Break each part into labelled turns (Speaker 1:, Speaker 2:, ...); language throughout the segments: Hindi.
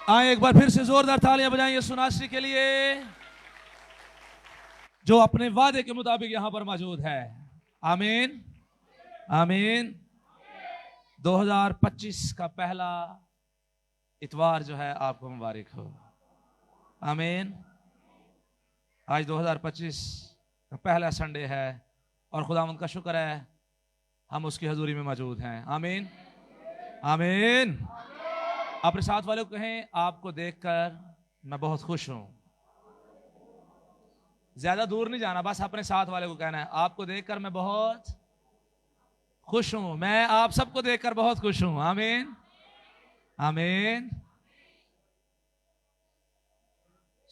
Speaker 1: आए एक बार फिर से जोरदार तालियां बजाएं यीशु नासरी के लिए, जो अपने वादे के मुताबिक यहां पर मौजूद है। आमीन आमीन। 2025 का पहला इतवार जो है आपको मुबारक हो। आमीन। आज 2025 का पहला संडे है और खुदावंद का शुक्र है हम उसकी हजूरी में मौजूद हैं। आमीन आमीन। अपने साथ वालों को कहें, आपको देखकर मैं बहुत खुश हूं। ज्यादा दूर नहीं जाना, बस अपने साथ वाले को कहना है, आपको देखकर मैं बहुत खुश हूं। मैं आप सबको देखकर बहुत खुश हूं। आमीन आमीन।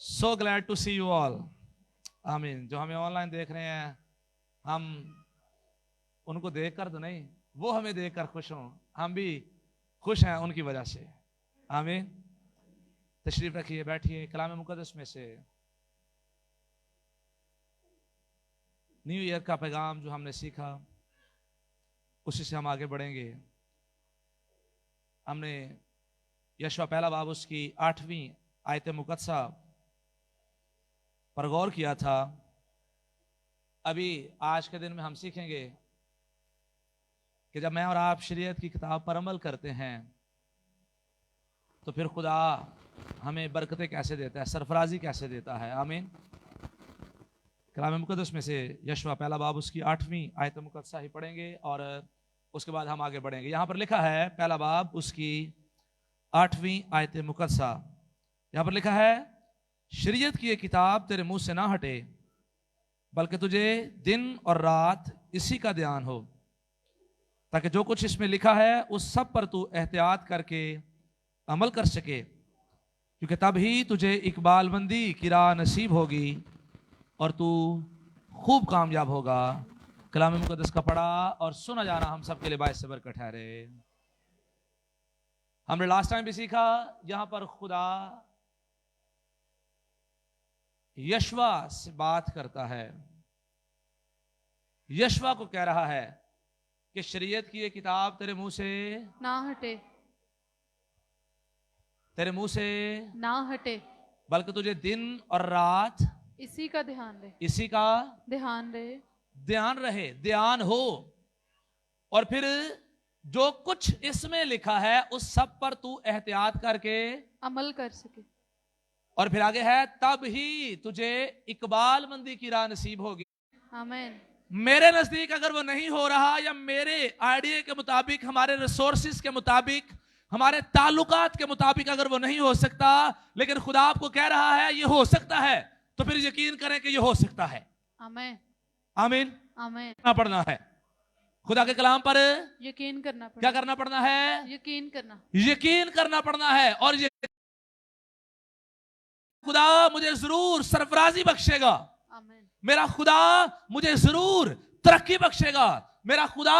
Speaker 1: So glad to see you all. आमीन। जो हमें ऑनलाइन देख रहे हैं, हम उनको देखकर तो नहीं, वो हमें देखकर खुश हों। हम भी खुश हैं उनकी वजह से। आमीन। तशरीफ रखिए, बैठिए। कलाम मुकद्दस में से न्यू ईयर का पैगाम जो हमने सीखा, उसी से हम आगे बढ़ेंगे। हमने यशवा पहला बाब उसकी 8वीं आयत मुकद्दसा पर गौर किया था। अभी आज के दिन में हम सीखेंगे कि जब मैं और आप शरीयत की किताब पर अमल करते हैं तो फिर खुदा हमें बरकतें कैसे देता है, सरफराजी कैसे देता है। आमीन। कलाम मुकद्दस में से यशवा पहला बाब उसकी 8वीं आयत मुकद्दसा ही पढ़ेंगे और उसके बाद हम आगे बढ़ेंगे। यहां पर लिखा है, पहला बाब उसकी 8वीं आयत मुकद्दसा, यहां पर लिखा है, शरीयत की ये किताब तेरे मुंह से ना हटे, बल्कि तुझे दिन और रात इसी का ध्यान हो, ताकि जो कुछ इसमें लिखा है उस सब पर तू एहतियात करके अमल कर सके, क्योंकि तब ही तुझे इकबालमंदी की राह नसीब होगी और तू खूब कामयाब होगा। कलाम मुकद्दस का पढ़ा और सुना जाना हम सबके लिए बाइस से बरकत ठहरे। हमने लास्ट टाइम भी सीखा, यहां पर खुदा यशवा से बात करता है। यशवा को कह रहा है कि शरीयत की ये किताब तेरे मुंह से
Speaker 2: ना हटे,
Speaker 1: तेरे मुंह से
Speaker 2: ना हटे,
Speaker 1: बल्कि तुझे दिन और रात
Speaker 2: इसी का ध्यान रहे,
Speaker 1: इसी का
Speaker 2: ध्यान रहे,
Speaker 1: ध्यान रहे, ध्यान हो। और फिर जो कुछ इसमें लिखा है उस सब पर तू एहतियात करके
Speaker 2: अमल कर सके।
Speaker 1: और फिर आगे है, तब ही तुझे इकबालमंदी की राह नसीब होगी।
Speaker 2: आमीन।
Speaker 1: मेरे नजदीक अगर वो नहीं हो रहा, या मेरे आइडिया के मुताबिक, हमारे रिसोर्सेज के मुताबिक, हमारे ताल्लुकात के मुताबिक अगर वो नहीं हो सकता, लेकिन खुदा आपको कह रहा है ये हो सकता है, तो फिर यकीन करें कि ये हो सकता है।
Speaker 2: आमीन
Speaker 1: आमीन।
Speaker 2: आमीन।
Speaker 1: पढ़ना है खुदा के कलाम पर,
Speaker 2: यकीन करना पड़ना।
Speaker 1: क्या करना पड़ना है?
Speaker 2: यकीन करना,
Speaker 1: यकीन करना पड़ना है। और ये खुदा मुझे जरूर सरफराजी बख्शेगा,
Speaker 2: आमीन।
Speaker 1: मेरा खुदा मुझे जरूर तरक्की बख्शेगा, मेरा खुदा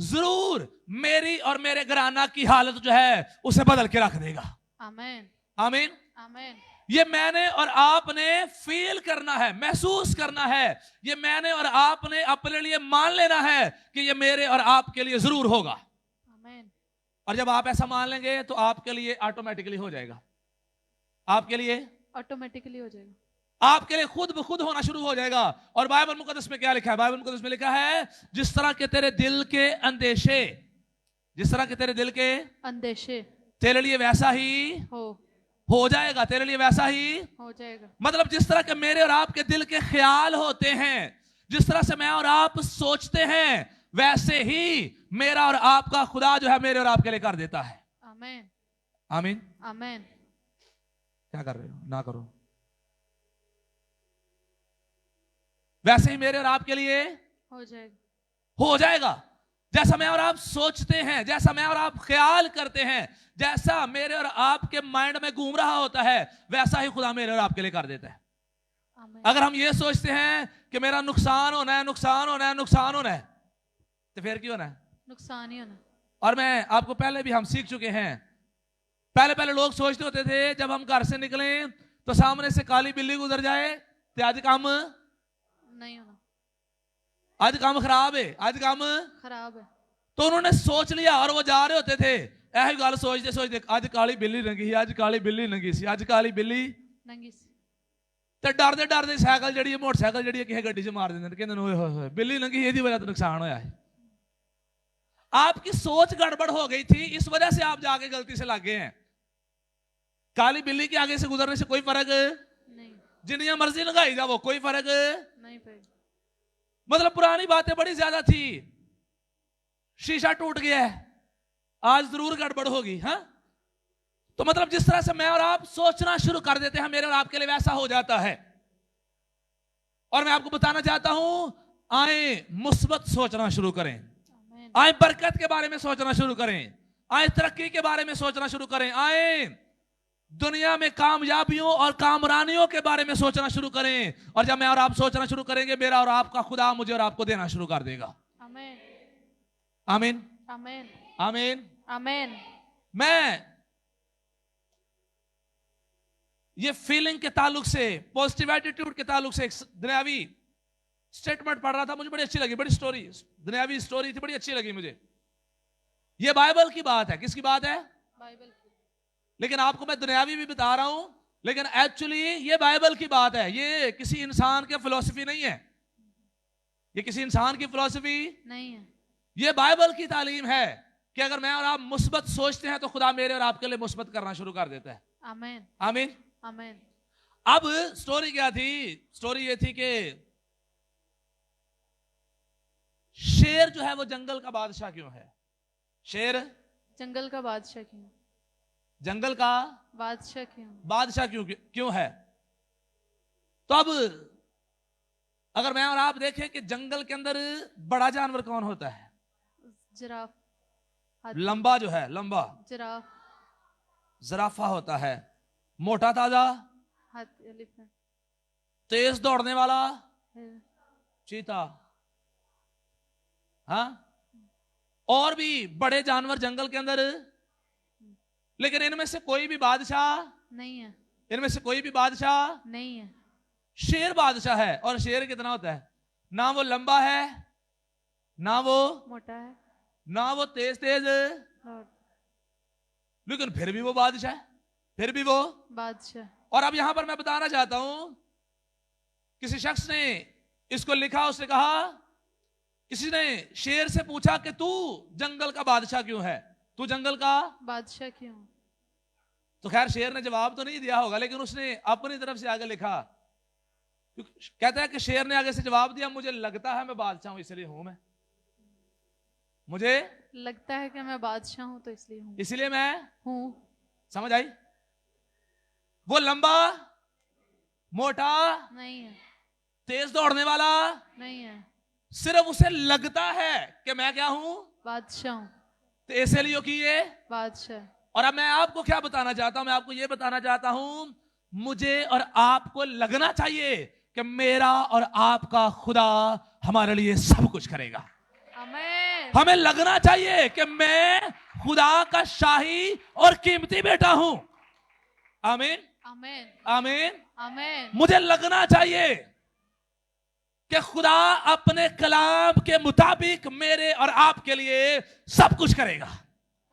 Speaker 1: जरूर मेरी और मेरे घराना की हालत जो है उसे बदल के रख देगा।
Speaker 2: आमीन
Speaker 1: आमीन
Speaker 2: आमीन।
Speaker 1: ये मैंने और आपने फील करना है, महसूस करना है। ये मैंने और आपने अपने लिए मान लेना है कि ये मेरे और आपके लिए जरूर होगा।
Speaker 2: आमीन।
Speaker 1: और जब आप ऐसा मान लेंगे तो आपके लिए ऑटोमेटिकली हो जाएगा, आपके लिए
Speaker 2: ऑटोमेटिकली हो जाएगा,
Speaker 1: आपके लिए खुद ब खुद होना शुरू हो जाएगा। और बाइबल मुकद्दस में क्या लिखा है? बाइबल मुकद्दस में लिखा है, जिस तरह के तेरे दिल के अंदेशे, जिस तरह के तेरे दिल के
Speaker 2: अंदेशे
Speaker 1: तेरे लिए वैसा ही हो जाएगा, तेरे लिए वैसा ही
Speaker 2: हो जाएगा।
Speaker 1: मतलब जिस तरह के मेरे और आपके दिल के ख्याल होते हैं, जिस तरह से मैं और आप सोचते हैं, वैसे ही मेरा और आपका खुदा जो है मेरे और आपके लिए कर देता है।
Speaker 2: आमीन
Speaker 1: आमीन
Speaker 2: आमीन।
Speaker 1: क्या कर रहे हो? ना करो। वैसे ही मेरे और आपके लिए
Speaker 2: हो जाएगा,
Speaker 1: हो जाएगा। जैसा मैं और आप सोचते हैं, जैसा मैं और आप ख्याल करते हैं, जैसा मेरे और आपके माइंड में घूम रहा होता है, वैसा ही खुदा मेरे और आपके लिए कर देता है। अगर हम ये सोचते हैं कि मेरा नुकसान होना है, नुकसान होना है, नुकसान होना है, तो फिर क्यों होना है?
Speaker 2: नुकसान ही होना।
Speaker 1: और मैं आपको पहले भी हम सीख चुके हैं, पहले पहले लोग सोचते होते थे जब हम घर से निकले तो सामने से काली बिल्ली गुजर जाए तो आज काम
Speaker 2: नहीं होना,
Speaker 1: आज काम खराब है, आज काम
Speaker 2: खराब है।
Speaker 1: तो उन्होंने सोच लिया और वो जा रहे होते थे, यही गल सोचते सोचते अज काली बिल्ली लंघी, अज काली बिल्ली लंघी सी, अज काली बिल्ली
Speaker 2: नंगी सी।
Speaker 1: ते डरदे डरदे साइकिल जी मोटरसाइकिल जी किसी गड्डी च मार देंगे, कहते ओए होए होए बिल्ली लंघी, यही वजह तो नुकसान होया है। आपकी सोच गड़बड़ हो गई थी, इस वजह से आप जाके गलती से लग गए हैं। काली बिल्ली के आगे से गुजरने से कोई फर्क
Speaker 2: नहीं,
Speaker 1: जिन्नियां मर्जी लगाई जाओ कोई फर्क
Speaker 2: नहीं पड़ेगा।
Speaker 1: मतलब पुरानी बातें बड़ी ज्यादा थी, शीशा टूट गया है, आज जरूर गड़बड़ होगी। हाँ, तो मतलब जिस तरह से मैं और आप सोचना शुरू कर देते हैं, मेरे और आपके लिए वैसा हो जाता है। और मैं आपको बताना चाहता हूं, आए मुस्बत सोचना शुरू करें,
Speaker 2: आमीन।
Speaker 1: आए बरकत के बारे में सोचना शुरू करें, आए तरक्की के बारे में सोचना शुरू करें, आए दुनिया में कामयाबियों और कामरानियों के बारे में सोचना शुरू करें। और जब मैं और आप सोचना शुरू करेंगे, मेरा और आपका खुदा मुझे और आपको देना शुरू कर देगा।
Speaker 2: आमीन,
Speaker 1: आमीन,
Speaker 2: आमीन,
Speaker 1: आमीन।
Speaker 2: आमीन।
Speaker 1: मैं ये फीलिंग के ताल्लुक से, पॉजिटिव एटीट्यूड के ताल्लुक से एक दुनियावी स्टेटमेंट पढ़ रहा था, मुझे बड़ी अच्छी लगी, बड़ी स्टोरी, दुनियावी स्टोरी थी, बड़ी अच्छी लगी मुझे। ये बाइबल की बात है। किसकी बात है?
Speaker 2: बाइबल की।
Speaker 1: लेकिन आपको मैं दुनियावी भी बता रहा हूं, लेकिन एक्चुअली ये बाइबल की बात है। ये किसी इंसान की फिलॉसफी नहीं है, ये किसी इंसान की फिलॉसफी
Speaker 2: नहीं है,
Speaker 1: ये बाइबल की तालीम है कि अगर मैं और आप मुस्बत सोचते हैं तो खुदा मेरे और आपके लिए मुस्बत करना शुरू कर देता है।
Speaker 2: आमीन,
Speaker 1: आमीन,
Speaker 2: आमीन।
Speaker 1: अब स्टोरी क्या थी? स्टोरी ये थी कि शेर जो है वो जंगल का बादशाह क्यों है? शेर
Speaker 2: जंगल का बादशाह क्यों?
Speaker 1: जंगल का
Speaker 2: बादशाह क्यों?
Speaker 1: बादशाह क्यों है? तो अब अगर मैं और आप देखें कि जंगल के अंदर बड़ा जानवर कौन होता है?
Speaker 2: जिराफ, हाथी।
Speaker 1: लंबा जो है, लंबा
Speaker 2: जिराफ,
Speaker 1: जराफा होता है। मोटा ताजा
Speaker 2: हाथी, एलिफेंट,
Speaker 1: तेज दौड़ने वाला चीता। हाँ, और भी बड़े जानवर जंगल के अंदर, लेकिन इनमें से कोई भी बादशाह
Speaker 2: नहीं है,
Speaker 1: इनमें से कोई भी बादशाह
Speaker 2: नहीं है।
Speaker 1: शेर बादशाह है। और शेर कितना होता है? ना वो लंबा है, ना वो
Speaker 2: मोटा है,
Speaker 1: तेज तेज,
Speaker 2: लॉर्ड,
Speaker 1: लेकिन फिर भी वो बादशाह है, फिर भी वो।
Speaker 2: बादशाह।
Speaker 1: और अब यहां पर मैं बताना चाहता हूं, किसी शख्स ने इसको लिखा, उसने कहा, किसी ने शेर से पूछा कि तू जंगल का बादशाह क्यों है, तू जंगल का
Speaker 2: बादशाह क्यों?
Speaker 1: तो खैर शेर ने जवाब तो नहीं दिया होगा, लेकिन उसने अपनी तरफ से आगे लिखा। कहता है कि शेर ने आगे से जवाब दिया, मुझे लगता है मैं बादशाह हूं इसलिए हूं, मैं मुझे
Speaker 2: लगता है कि मैं बादशाह हूं तो इसलिए हूं।
Speaker 1: इसलिए मैं
Speaker 2: हूं।
Speaker 1: समझ आई? वो लंबा, मोटा,
Speaker 2: नहीं है,
Speaker 1: तेज दौड़ने वाला,
Speaker 2: नहीं है,
Speaker 1: सिर्फ उसे लगता है कि मैं क्या हूं,
Speaker 2: बादशाह हूं,
Speaker 1: तो इसलिए कि ये।
Speaker 2: बादशाह।
Speaker 1: और अब मैं आपको क्या बताना चाहता हूं? मैं आपको ये बताना चाहता हूं, मुझे और आपको लगना चाहिए कि मेरा और आपका खुदा हमारे लिए सब कुछ करेगा।
Speaker 2: आमीन।
Speaker 1: हमें लगना चाहिए कि मैं खुदा का शाही और कीमती बेटा हूं। आमीन,
Speaker 2: आमीन,
Speaker 1: आमीन।
Speaker 2: आमीन।
Speaker 1: मुझे लगना चाहिए कि खुदा अपने कलाम के मुताबिक मेरे और आपके लिए सब कुछ करेगा।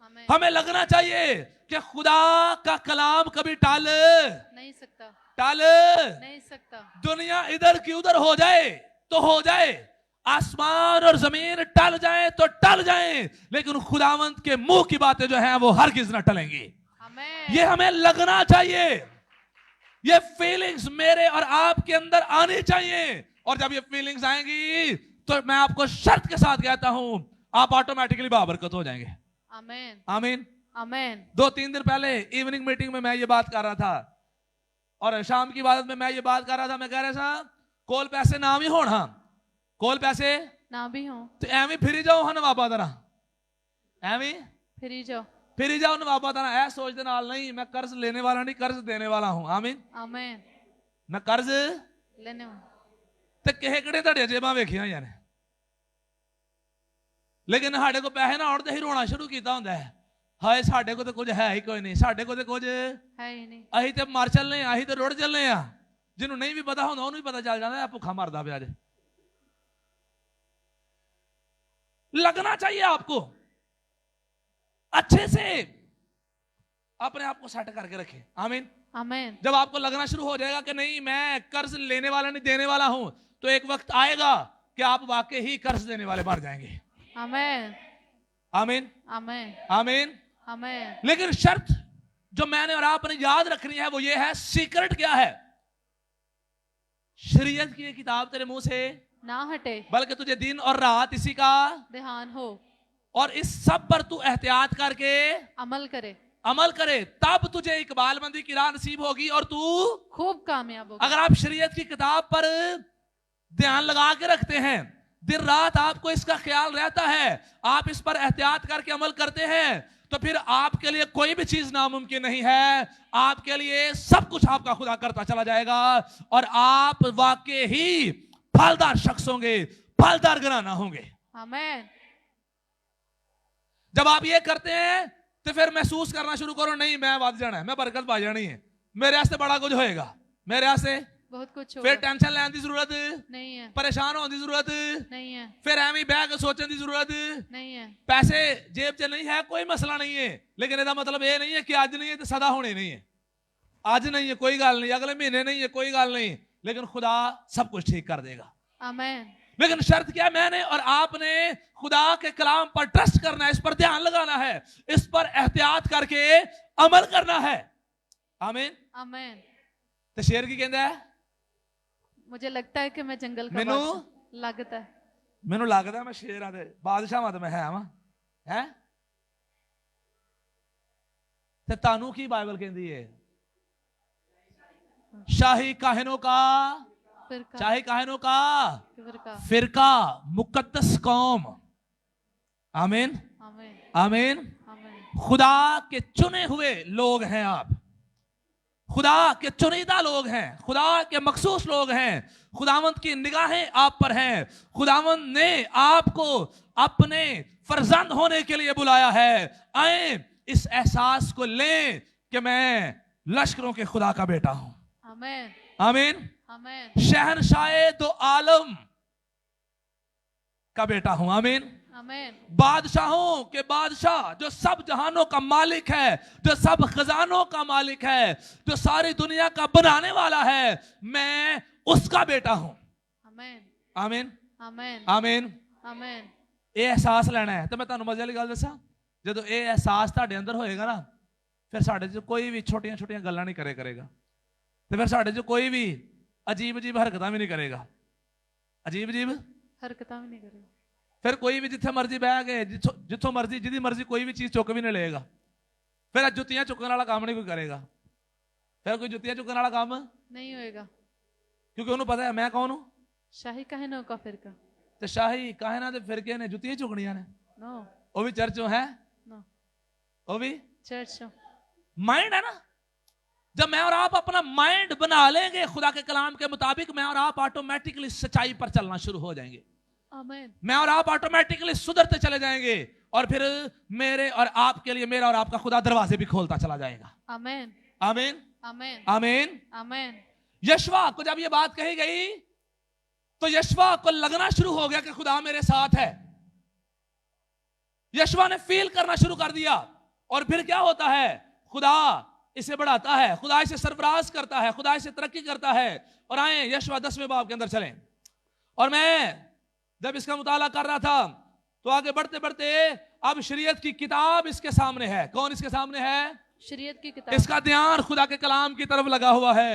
Speaker 2: आमीन।
Speaker 1: हमें लगना चाहिए कि खुदा का कलाम कभी टाल
Speaker 2: नहीं सकता,
Speaker 1: नहीं
Speaker 2: सकता।
Speaker 1: दुनिया इधर की उधर हो जाए तो हो जाए, आसमान और जमीन टल जाए तो टल जाए, लेकिन खुदावंत के मुंह की बातें जो हैं वो हरगिज न टलेंगी।
Speaker 2: आमीन।
Speaker 1: ये हमें लगना चाहिए, ये फीलिंग्स मेरे और आपके अंदर आनी चाहिए। और जब ये फीलिंग्स आएंगी तो मैं आपको शर्त के साथ कहता हूं, आप ऑटोमेटिकली बाबरकत हो जाएंगे।
Speaker 2: आमीन,
Speaker 1: आमीन,
Speaker 2: आमीन।
Speaker 1: 2-3 दिन पहले इवनिंग मीटिंग में मैं ये बात कर रहा था, और शाम की इबादत में मैं ये बात कर रहा था। मैं कह रहा था कोल पैसे ना भी होना, कोल पैसे
Speaker 2: ना भी हो
Speaker 1: तो एवं फिरी जाओ हाँ नवाबा तरह, एवं
Speaker 2: फिरी जाओ
Speaker 1: नवाबा तरह। ऐ सोच दे नाल नहीं, मैं कर्ज लेने वाला नहीं, कर्ज देने वाला हूं। आमीन,
Speaker 2: आमीन।
Speaker 1: मैं कर्ज
Speaker 2: लेने
Speaker 1: ते किहे किहड़े तुहाडियां जेबां वेखियां होईयां ने, लेकिन साडे को पैसे ना आउण ते ही रोना शुरू कीता हुंदा है, हाय साडे को तो कुछ है ही कोई नहीं, साडे को तो कुछ
Speaker 2: है ही नहीं।
Speaker 1: अहीं ते मर चलने, अहीं ते रुड़ चलने आ। जिन्हों नहीं भी पता होंदा उन्होंने भी पता चल जाता है भुखा मरदा पिया जे। लगना चाहिए आपको। अच्छे से अपने आप को सेट करके रखें। आमीन।
Speaker 2: आमीन।
Speaker 1: जब आपको लगना शुरू हो जाएगा कि नहीं मैं कर्ज लेने वाला नहीं देने वाला हूं, तो एक वक्त आएगा कि आप वाकई ही कर्ज देने वाले बन जाएंगे।
Speaker 2: आमीन।
Speaker 1: आमीन।
Speaker 2: आमीन।
Speaker 1: आमीन।
Speaker 2: आमीन।
Speaker 1: लेकिन शर्त जो मैंने और आपने याद रखनी है वो ये है, सीक्रेट क्या है? शरीयत की किताब तेरे मुंह से
Speaker 2: ना हटे,
Speaker 1: बल्कि तुझे दिन और रात इसी का
Speaker 2: ध्यान हो,
Speaker 1: और इस सब पर तू एहतियात करके
Speaker 2: अमल करे,
Speaker 1: तब तुझे इकबालमंदी की राह नसीब होगी और तू
Speaker 2: खूब कामयाब होगा।
Speaker 1: अगर आप शरीयत की किताब पर ध्यान लगा के रखते हैं, दिन रात आपको इसका ख्याल रहता है, आप इस पर एहतियात करके अमल करते हैं, तो फिर आपके लिए कोई भी चीज नामुमकिन नहीं है। आपके लिए सब कुछ आपका खुदा करता चला जाएगा और आप वाकई ही फलदार शख्स होंगे, फलदार घराना होंगे।
Speaker 2: आमीन।
Speaker 1: जब आप ये करते हैं तो फिर महसूस करना शुरू करो, नहीं मैं वाद जाना है, मैं बरकत पा जानी है, मेरे वास्ते बड़ा कुछ होएगा, मेरे वास्ते
Speaker 2: बहुत कुछ
Speaker 1: फिर
Speaker 2: होगा।
Speaker 1: टेंशन लेने की जरूरत
Speaker 2: नहीं है,
Speaker 1: परेशान होने की जरूरत
Speaker 2: नहीं है,
Speaker 1: फिर एवं बह के सोचने की जरूरत
Speaker 2: नहीं है।
Speaker 1: पैसे जेब च नहीं है, कोई मसला नहीं है, लेकिन इसका मतलब ये नहीं है कि आज नहीं है तो सदा होने नहीं है। आज नहीं है कोई गल नहीं, अगले महीने नहीं है कोई गल नहीं, लेकिन खुदा सब कुछ ठीक कर देगा।
Speaker 2: आमीन।
Speaker 1: लेकिन शर्त क्या, मैंने और आपने खुदा के कलाम पर ट्रस्ट करना है, इस पर ध्यान लगाना है, इस पर एहतियात करके अमल करना है। आमीन।
Speaker 2: आमीन।
Speaker 1: तो शेर की कहता है,
Speaker 2: मुझे लगता है कि मैं जंगल का
Speaker 1: मैनू
Speaker 2: बादशाह लगता है,
Speaker 1: मैनू लगता है मैं शेर आ बादशाह मत मैं है ते तानू की बाइबल कहती है, शाही काहिनों का
Speaker 2: फिरका,
Speaker 1: शाही काहिनों का
Speaker 2: फिरका।
Speaker 1: फिरका, मुकद्दस कौम। आमीन।
Speaker 2: आमीन।
Speaker 1: आमीन।
Speaker 2: आमीन।
Speaker 1: खुदा के चुने हुए लोग हैं आप, खुदा के चुनिंदा लोग हैं, खुदा के मखसूस लोग हैं, खुदावंत की निगाहें आप पर हैं, खुदावंत ने आपको अपने फर्जंद होने के लिए बुलाया है। आए इस एहसास को लें कि मैं लश्करों के खुदा का बेटा हूं।
Speaker 2: आमीन।
Speaker 1: आमीन।
Speaker 2: आमीन।
Speaker 1: शहनशाह दो आलम का बेटा हूं। आमीन।
Speaker 2: आमीन।
Speaker 1: बादशाहों के बादशाह, जो सब जहानों का मालिक है, जो सब खजानों का मालिक है, जो सारी दुनिया का बनाने वाला है, मैं उसका बेटा हूं।
Speaker 2: आमीन।
Speaker 1: आमीन।
Speaker 2: आमीन।
Speaker 1: आमीन।
Speaker 2: आमीन।
Speaker 1: ਇਹ एहसास ਲੈਣਾ ਹੈ। तो मैं ਤੁਹਾਨੂੰ मजे वाली गल दसा, ਜਦੋਂ ਇਹ एहसास ਤੁਹਾਡੇ ਅੰਦਰ ਹੋਏਗਾ ਨਾ, ਫਿਰ ਸਾਡੇ 'ਚ ਕੋਈ ਵੀ ਛੋਟੀਆਂ ਛੋਟੀਆਂ ਗੱਲਾਂ ਨਹੀਂ ਕਰੇਗਾ, ਤੇ ਫਿਰ ਸਾਡੇ 'ਚ ਕੋਈ ਵੀ ਅਜੀਬ ਅਜੀਬ ਹਰਕਤਾਂ ਵੀ ਨਹੀਂ ਕਰੇਗਾ। ਅਜੀਬ ਅਜੀਬ
Speaker 2: हरकतां भी नहीं करेगा।
Speaker 1: फिर कोई भी जिथे मर्जी बह गए, जिथों मर्जी जिदी मर्जी कोई भी चीज चुक भी नहीं लेगा, फिर जुत्तियां चुकने वाला काम नहीं कोई करेगा, फिर कोई जुत्तियां चुकने वाला काम
Speaker 2: नहीं होएगा,
Speaker 1: क्योंकि उन्होंने पता है मैं कौन हूं।
Speaker 2: शाही काहिनों का फिरका।
Speaker 1: तो शाही काहिना दे फिरके ने जुत्तियां चुकनियां ने,
Speaker 2: नो
Speaker 1: वो भी चर्चों है,
Speaker 2: नो
Speaker 1: वो भी
Speaker 2: चर्च
Speaker 1: माइंड है ना। जब मैं और आप अपना माइंड बना लेंगे खुदा के कलाम के मुताबिक, मैं और आप ऑटोमेटिकली सच्चाई पर चलना शुरू हो जाएंगे।
Speaker 2: आमीन।
Speaker 1: मैं और आप ऑटोमेटिकली सुधरते चले जाएंगे और फिर मेरे और आपके लिए मेरा और आपका खुदा दरवाजे भी खोलता चला जाएगा।
Speaker 2: आमीन।
Speaker 1: आमीन।
Speaker 2: आमीन।
Speaker 1: आमीन।
Speaker 2: आमीन।
Speaker 1: यशवा को जब ये बात कही गई तो यशवा को लगना शुरू हो गया कि खुदा मेरे साथ है। यशवा ने फील करना शुरू कर दिया और फिर क्या होता है, खुदा इसे बढ़ाता है, खुदा इसे सरफराज करता है, खुदा इसे तरक्की करता है। और आए यशवा 10वें बाब के अंदर चलें। और मैं जब इसका मुताला कर रहा था तो आगे बढ़ते बढ़ते अब शरीयत की किताब इसके सामने है। कौन इसके सामने है?
Speaker 2: शरीयत की किताब।
Speaker 1: इसका ध्यान खुदा के कलाम की तरफ लगा हुआ है।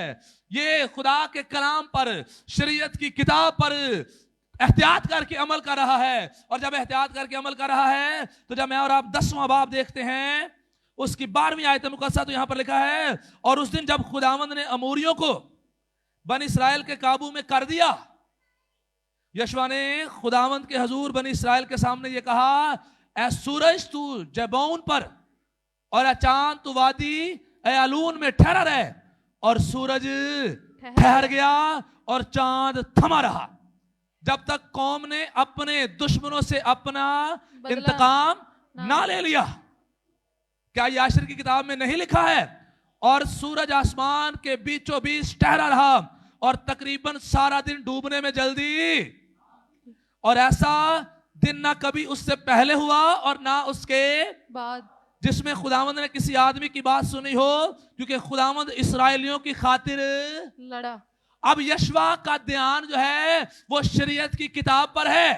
Speaker 1: ये खुदा के कलाम पर, शरीयत की किताब पर एहतियात करके अमल कर रहा है। और जब एहतियात करके अमल कर रहा है तो जब मैं और आप 10वां बाब देखते हैं, उसकी 12वीं आयत मुकद्दसा तो यहां पर लिखा है, और उस दिन जब खुदावंद ने अमोरियों को बनी इस्राएल के काबू में कर दिया, यशवा ने खुदावंद के हजूर बनी इस्राएल के सामने ये कहा, ऐ सूरज तू जबौन पर और चांद तू वादी अयालून में ठहरा रहे। और सूरज ठहर गया और चांद थमा रहा जब तक कौम ने अपने दुश्मनों से अपना इंतकाम ना ले लिया। क्या याशिर की किताब में नहीं लिखा है? और सूरज आसमान के बीचों बीच ठहरा रहा और तकरीबन सारा दिन डूबने में जल्दी। और ऐसा दिन ना कभी उससे पहले हुआ और ना उसके
Speaker 2: बाद
Speaker 1: जिसमें खुदावंद ने किसी आदमी की बात सुनी हो, क्योंकि खुदावंद इसराइलियों की खातिर
Speaker 2: लड़ा।
Speaker 1: अब यशवा का ध्यान जो है वो शरीयत की किताब पर है।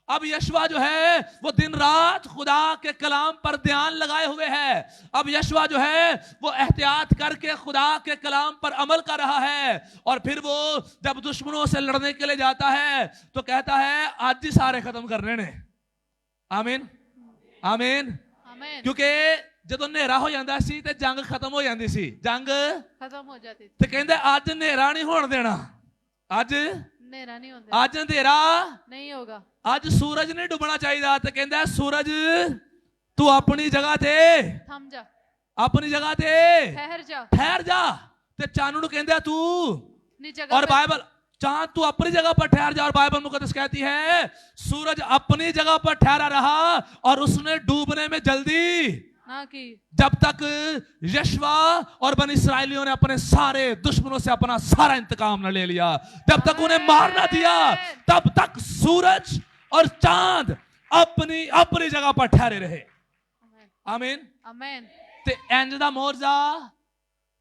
Speaker 1: अब यशवा जो है वो दिन रात खुदा के कलाम पर ध्यान लगाए हुए है। अब यशवा जो है वो एहतियात करके खुदा के कलाम पर अमल कर रहा है। और फिर वो जब दुश्मनों से लड़ने के लिए जाता है तो कहता है आज ही सारे खत्म करने ने। आमीन आमीन।
Speaker 2: आमीन।
Speaker 1: क्योंकि ਜਦੋਂ ਹਨੇਰਾ ਹੋ ਜਾਂਦਾ ਸੀ ਤੇ ਜੰਗ ਖਤਮ ਹੋ ਜਾਂਦੀ ਸੀ। ਜੰਗ
Speaker 2: खत्म हो जाती थी।
Speaker 1: ਤੇ ਕਹਿੰਦੇ ਅੱਜ ਹਨੇਰਾ ਨਹੀਂ ਹੋਣ ਦੇਣਾ। ਅੱਜ
Speaker 2: अंधेरा नहीं होता।
Speaker 1: ਅੱਜ ਹਨੇਰਾ
Speaker 2: नहीं होगा।
Speaker 1: ਅੱਜ ਸੂਰਜ ਨਹੀਂ ਡੁੱਬਣਾ ਚਾਹੀਦਾ। ਤੇ ਕਹਿੰਦਾ ਸੂਰਜ ਤੂੰ ਆਪਣੀ ਜਗ੍ਹਾ ਤੇ
Speaker 2: थम जा।
Speaker 1: ਆਪਣੀ ਜਗ੍ਹਾ ਤੇ
Speaker 2: ठहर जा।
Speaker 1: ਠਹਿਰ ਜਾ। ਤੇ ਚਾਨਣ ਨੂੰ ਕਹਿੰਦਾ ਤੂੰ
Speaker 2: अपनी जगह
Speaker 1: और
Speaker 2: पे।
Speaker 1: बाइबल चांद तू अपनी जगह पर ठहर जा। और बाइबल मुकद्दस कहती है सूरज अपनी जगह पर ठहरा रहा और उसने डूबने में जल्दी
Speaker 2: ना की।
Speaker 1: जब तक यशवा और बनी इस्राएलियों ने अपने सारे दुश्मनों से अपना सारा इंतकाम न ले लिया, जब तक उन्हें मार ना दिया, तब तक सूरज और चांद अपनी अपनी जगह पर ठहरे रहे। आमीन
Speaker 2: आमीन।
Speaker 1: ते इंज दा मोर्जा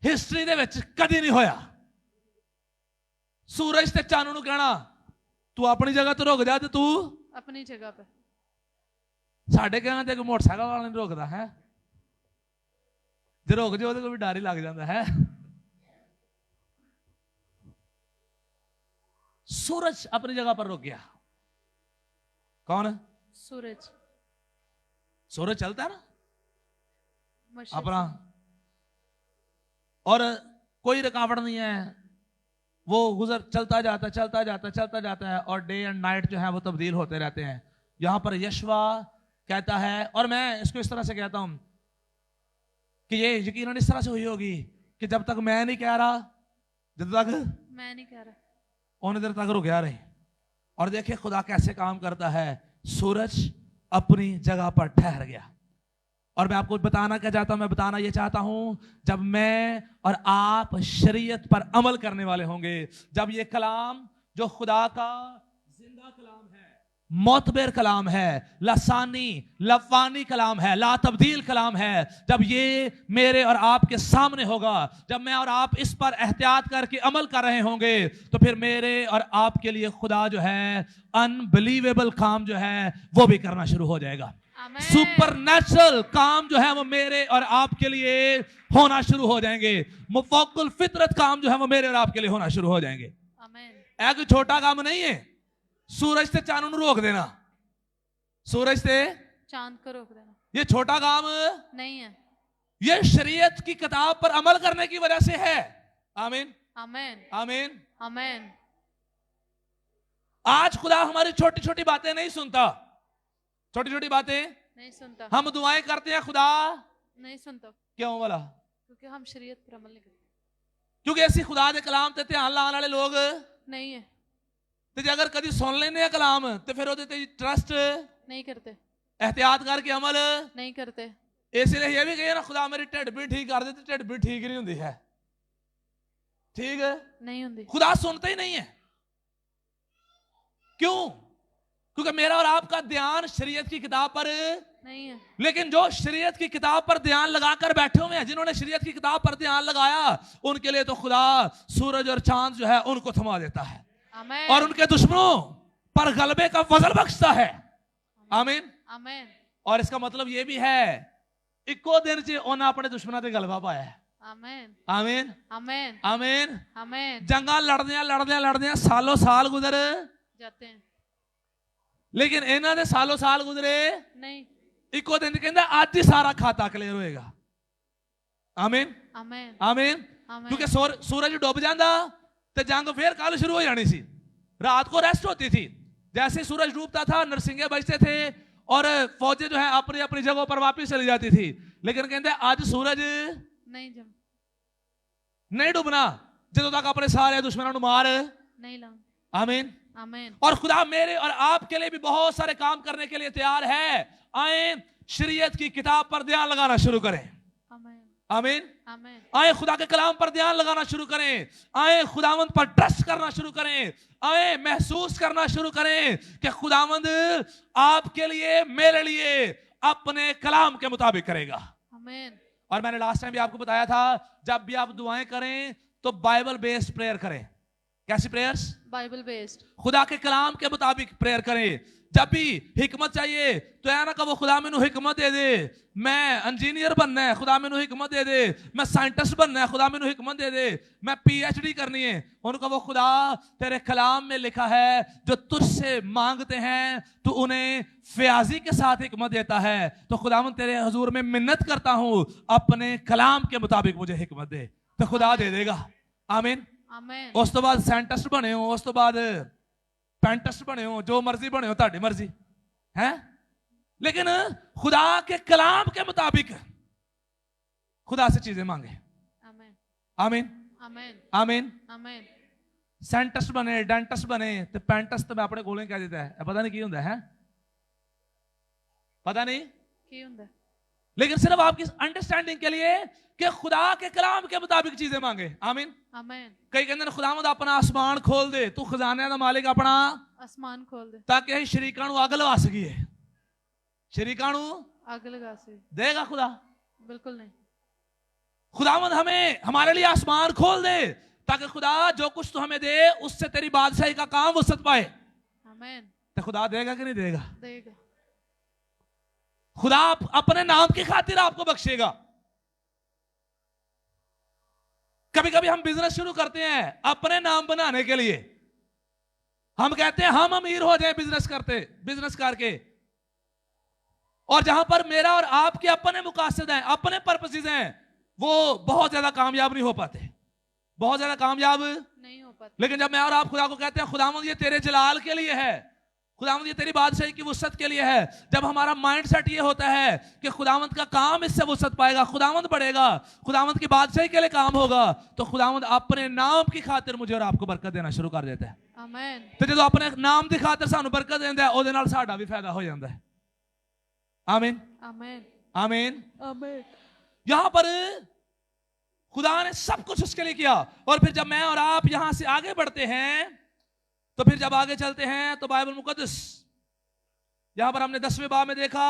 Speaker 1: हिस्ट्री दे विच कदी नहीं होया। सूरज ते चानू नू कहना तू अपनी जगह तो रुक जा ते तू
Speaker 2: अपनी जगह पे।
Speaker 1: साडे कहना ते मोटरसाइकिल वाला नहीं रोकदा है। जे रोक जाओ तो भी डर ही लग जाता है। सूरज अपनी जगह पर रुक गया। कौन?
Speaker 2: सूरज।
Speaker 1: सूरज चलता है ना
Speaker 2: मशरक
Speaker 1: अपना, और कोई रुकावट नहीं है। वो गुजर चलता जाता है और डे एंड नाइट जो है वो तब्दील होते रहते हैं। यहां पर यशवा कहता है, और मैं इसको इस तरह से कहता हूं कि ये यकीनन इस तरह से हुई होगी कि जब तक मैं नहीं कह रहा, जब तक
Speaker 2: मैं नहीं कह रहा,
Speaker 1: उन्हें देर तक रुक रहे। और देखिए खुदा कैसे काम करता है। सूरज अपनी जगह पर ठहर गया। और मैं आपको बताना क्या चाहता हूं, मैं बताना ये चाहता हूं जब मैं और आप शरीयत पर अमल करने वाले होंगे, जब ये कलाम जो खुदा का जिंदा कलाम है, मोतबर कलाम है, लसानी लफानी कलाम है, ला तब्दील कलाम है, जब ये मेरे और आपके सामने होगा, जब मैं और आप इस पर एहतियात करके अमल कर रहे होंगे, तो फिर मेरे और आपके लिए खुदा जो है अनबिलीवेबल काम जो है वो भी करना शुरू हो जाएगा। सुपर नेचुरल काम जो है वो मेरे और आपके लिए होना शुरू हो जाएंगे। मुफक्कुल फितरत काम जो है वो मेरे और आपके लिए होना शुरू हो जाएंगे। एक छोटा काम नहीं है सूरज से चांद को रोक देना, सूरज से
Speaker 2: चांद को रोक देना,
Speaker 1: ये छोटा काम
Speaker 2: नहीं है।
Speaker 1: ये शरीयत की किताब पर अमल करने की वजह से है। आमीन
Speaker 2: आमीन
Speaker 1: आमीन
Speaker 2: आमीन।
Speaker 1: आज खुदा हमारी छोटी छोटी बातें नहीं सुनता, छोटी छोटी बातें
Speaker 2: नहीं सुनता।
Speaker 1: हम दुआएं करते हैं, खुदा
Speaker 2: नहीं सुनता।
Speaker 1: क्यों बोला?
Speaker 2: क्योंकि हम शरीयत पर अमल नहीं करते।
Speaker 1: क्योंकि ऐसी खुदा दे कलाम ते ध्यान लाने वाले लोग
Speaker 2: नहीं है।
Speaker 1: ते अगर कभी सुन लेने कलाम तो फिर ओदे ते ट्रस्ट
Speaker 2: नहीं करते,
Speaker 1: एहतियात करके अमल
Speaker 2: नहीं करते।
Speaker 1: इसलिए ये भी कहिए ना खुदा मेरी ढिड भी ठीक कर दे, ढिड भी ठीक नहीं होती है, ठीक है
Speaker 2: नहीं होती।
Speaker 1: खुदा सुनते ही नहीं है। क्यों? क्योंकि मेरा और आपका ध्यान शरीयत की किताब पर
Speaker 2: नहीं है।
Speaker 1: लेकिन जो शरीयत की किताब पर ध्यान लगाकर बैठे हुए हैं, जिन्होंने शरीयत की किताब पर ध्यान लगाया, उनके लिए तो खुदा सूरज और चांद जो है उनको थमा देता है और उनके दुश्मनों पर गलबे का फजल बख्शता है। आमीन
Speaker 2: आमीन।
Speaker 1: और इसका मतलब ये भी है इको दिन च उन्हें अपने दुश्मनों से गलबा पाया है।
Speaker 2: आमीन
Speaker 1: आमीन
Speaker 2: आमीन
Speaker 1: आमीन।
Speaker 2: आमीन।
Speaker 1: जंगा लड़दे सालों साल गुजर
Speaker 2: जाते हैं,
Speaker 1: लेकिन इन्हों ने सालों साल गुजरे
Speaker 2: नहीं।
Speaker 1: इको दिन कहता आज ही सारा खाता क्लियर होएगा। आमीन
Speaker 2: आमीन
Speaker 1: आमीन। क्योंकि सूरज डूब जाता तो जंग फिर कल शुरू हो जानी सी। रात को रेस्ट होती थी, जैसे सूरज डूबता था नरसिंगे बजते थे और फौजें जो है अपनी अपनी जगहों पर वापस चली जाती थी। लेकिन कहते आज सूरज नहीं डूबना जो तक अपने सारे दुश्मनों मार
Speaker 2: नहीं लाऊं।
Speaker 1: आमीन
Speaker 2: आमीन।
Speaker 1: और खुदा मेरे और आपके लिए भी बहुत सारे काम करने के लिए तैयार है। आए शरीयत की किताब पर ध्यान लगाना शुरू करें।
Speaker 2: आमीन
Speaker 1: आमीन।
Speaker 2: आमेन।
Speaker 1: आए खुदा के कलाम पर ध्यान लगाना शुरू करें, आए खुदावंद पर ट्रस्ट करना शुरू करें, आए महसूस करना शुरू करें कि खुदावंद आपके लिए मेरे लिए अपने कलाम के मुताबिक करेगा।
Speaker 2: आमेन।
Speaker 1: और मैंने लास्ट टाइम भी आपको बताया था, जब भी आप दुआएं करें तो बाइबल बेस्ड प्रेयर करें। कैसी प्रेयर्स?
Speaker 2: Bible based.
Speaker 1: खुदा के कलाम के मुताबिक प्रेयर करें। जब भी हिकमत चाहिए तो ऐ ना कहो खुदा मैनू हिकमत दे दे, मैं इंजीनियर बनना है खुदा मैनू हिकमत दे दे, मैं साइंटिस्ट बनना है खुदा मैनू हिकमत दे दे, मैं PhD करनी है। उनको वो खुदा तेरे कलाम में लिखा है जो तुझसे मांगते हैं तू उन्हें फयाजी के साथ हिकमत देता है। तो खुदा तेरे हजूर में मिन्नत करता हूं अपने कलाम के मुताबिक मुझे हिकमत दे, तो खुदा दे देगा। आमीन।
Speaker 2: आमेन।
Speaker 1: उस तो बाद साइंटिस्ट बने हो, उस तो बाद पेंटिस्ट बने हो, जो मर्जी बने हो, ताड़ी मर्जी है, लेकिन खुदा के कलाम के मुताबिक खुदा से चीजें मांगे।
Speaker 2: आमेन।
Speaker 1: आमीन।
Speaker 2: आमेन।
Speaker 1: आमीन।
Speaker 2: आमेन।
Speaker 1: साइंटिस्ट बने, डेंटिस्ट बने, तो पेंटिस्ट तो मैं अपने कोलों कह देता है, पता नहीं की होंगे है, पता नहीं
Speaker 2: की हुंदा है।
Speaker 1: लेकिन सिर्फ आपकी अंडरस्टैंडिंग के लिए कि खुदा के कलाम के मुताबिक चीजें मांगे। आमीन।
Speaker 2: आमेन।
Speaker 1: कई कहते हैं खुदावंद अपना आसमान खोल दे, तू खजाने का मालिक अपना
Speaker 2: आसमान खोल दे
Speaker 1: ताकि ਅਸੀਂ ਸ਼ਰੀਕਾਂ ਨੂੰ ਅੱਗ ਲਵਾ ਸਕੀਏ। शरीकां ਨੂੰ
Speaker 2: आग लगा से।
Speaker 1: देगा खुदा?
Speaker 2: बिल्कुल नहीं।
Speaker 1: खुदावंद हमें हमारे लिए आसमान खोल दे ताकि खुदा जो कुछ तू हमें दे उससे तेरी बादशाही का काम वसत पाए।
Speaker 2: आमेन।
Speaker 1: तो खुदा देगा कि नहीं देगा?
Speaker 2: देगा।
Speaker 1: खुदा अपने नाम की खातिर आपको बख्शेगा। कभी कभी हम बिजनेस शुरू करते हैं अपने नाम बनाने के लिए, हम कहते हैं हम अमीर हो जाए बिजनेस करके, और जहां पर मेरा और आपके अपने मुकासद हैं, अपने पर्पसेस हैं, वो बहुत ज्यादा कामयाब नहीं हो पाते, बहुत ज्यादा कामयाब
Speaker 2: नहीं हो पाता।
Speaker 1: लेकिन जब मैं और आप खुदा को कहते हैं खुदावंद ये तेरे जलाल के लिए है, खुदावंद ये तेरी बादशाही की वुसअत के लिए है, जब हमारा माइंडसेट ये होता है कि खुदावंद का काम इससे वुसअत पाएगा, खुदावंद बढ़ेगा, खुदावंद की बादशाही के लिए काम होगा, तो खुदावंद अपने नाम की खातिर मुझे और आपको बरकत देना शुरू कर देता है।
Speaker 2: आमेन।
Speaker 1: तो जो अपने नाम की खातिर सानू बरकत देता है ਉਹਦੇ ਨਾਲ ਸਾਡਾ भी फायदा हो जाता है। आमीन।
Speaker 2: आमेन।
Speaker 1: आमीन।
Speaker 2: आमेन।
Speaker 1: यहां पर खुदा ने सब कुछ उसके लिए किया। और फिर जब मैं और आप यहां से आगे बढ़ते हैं तो फिर जब आगे चलते हैं तो बाइबल मुकद्दस यहां पर हमने 10वें बाब में देखा,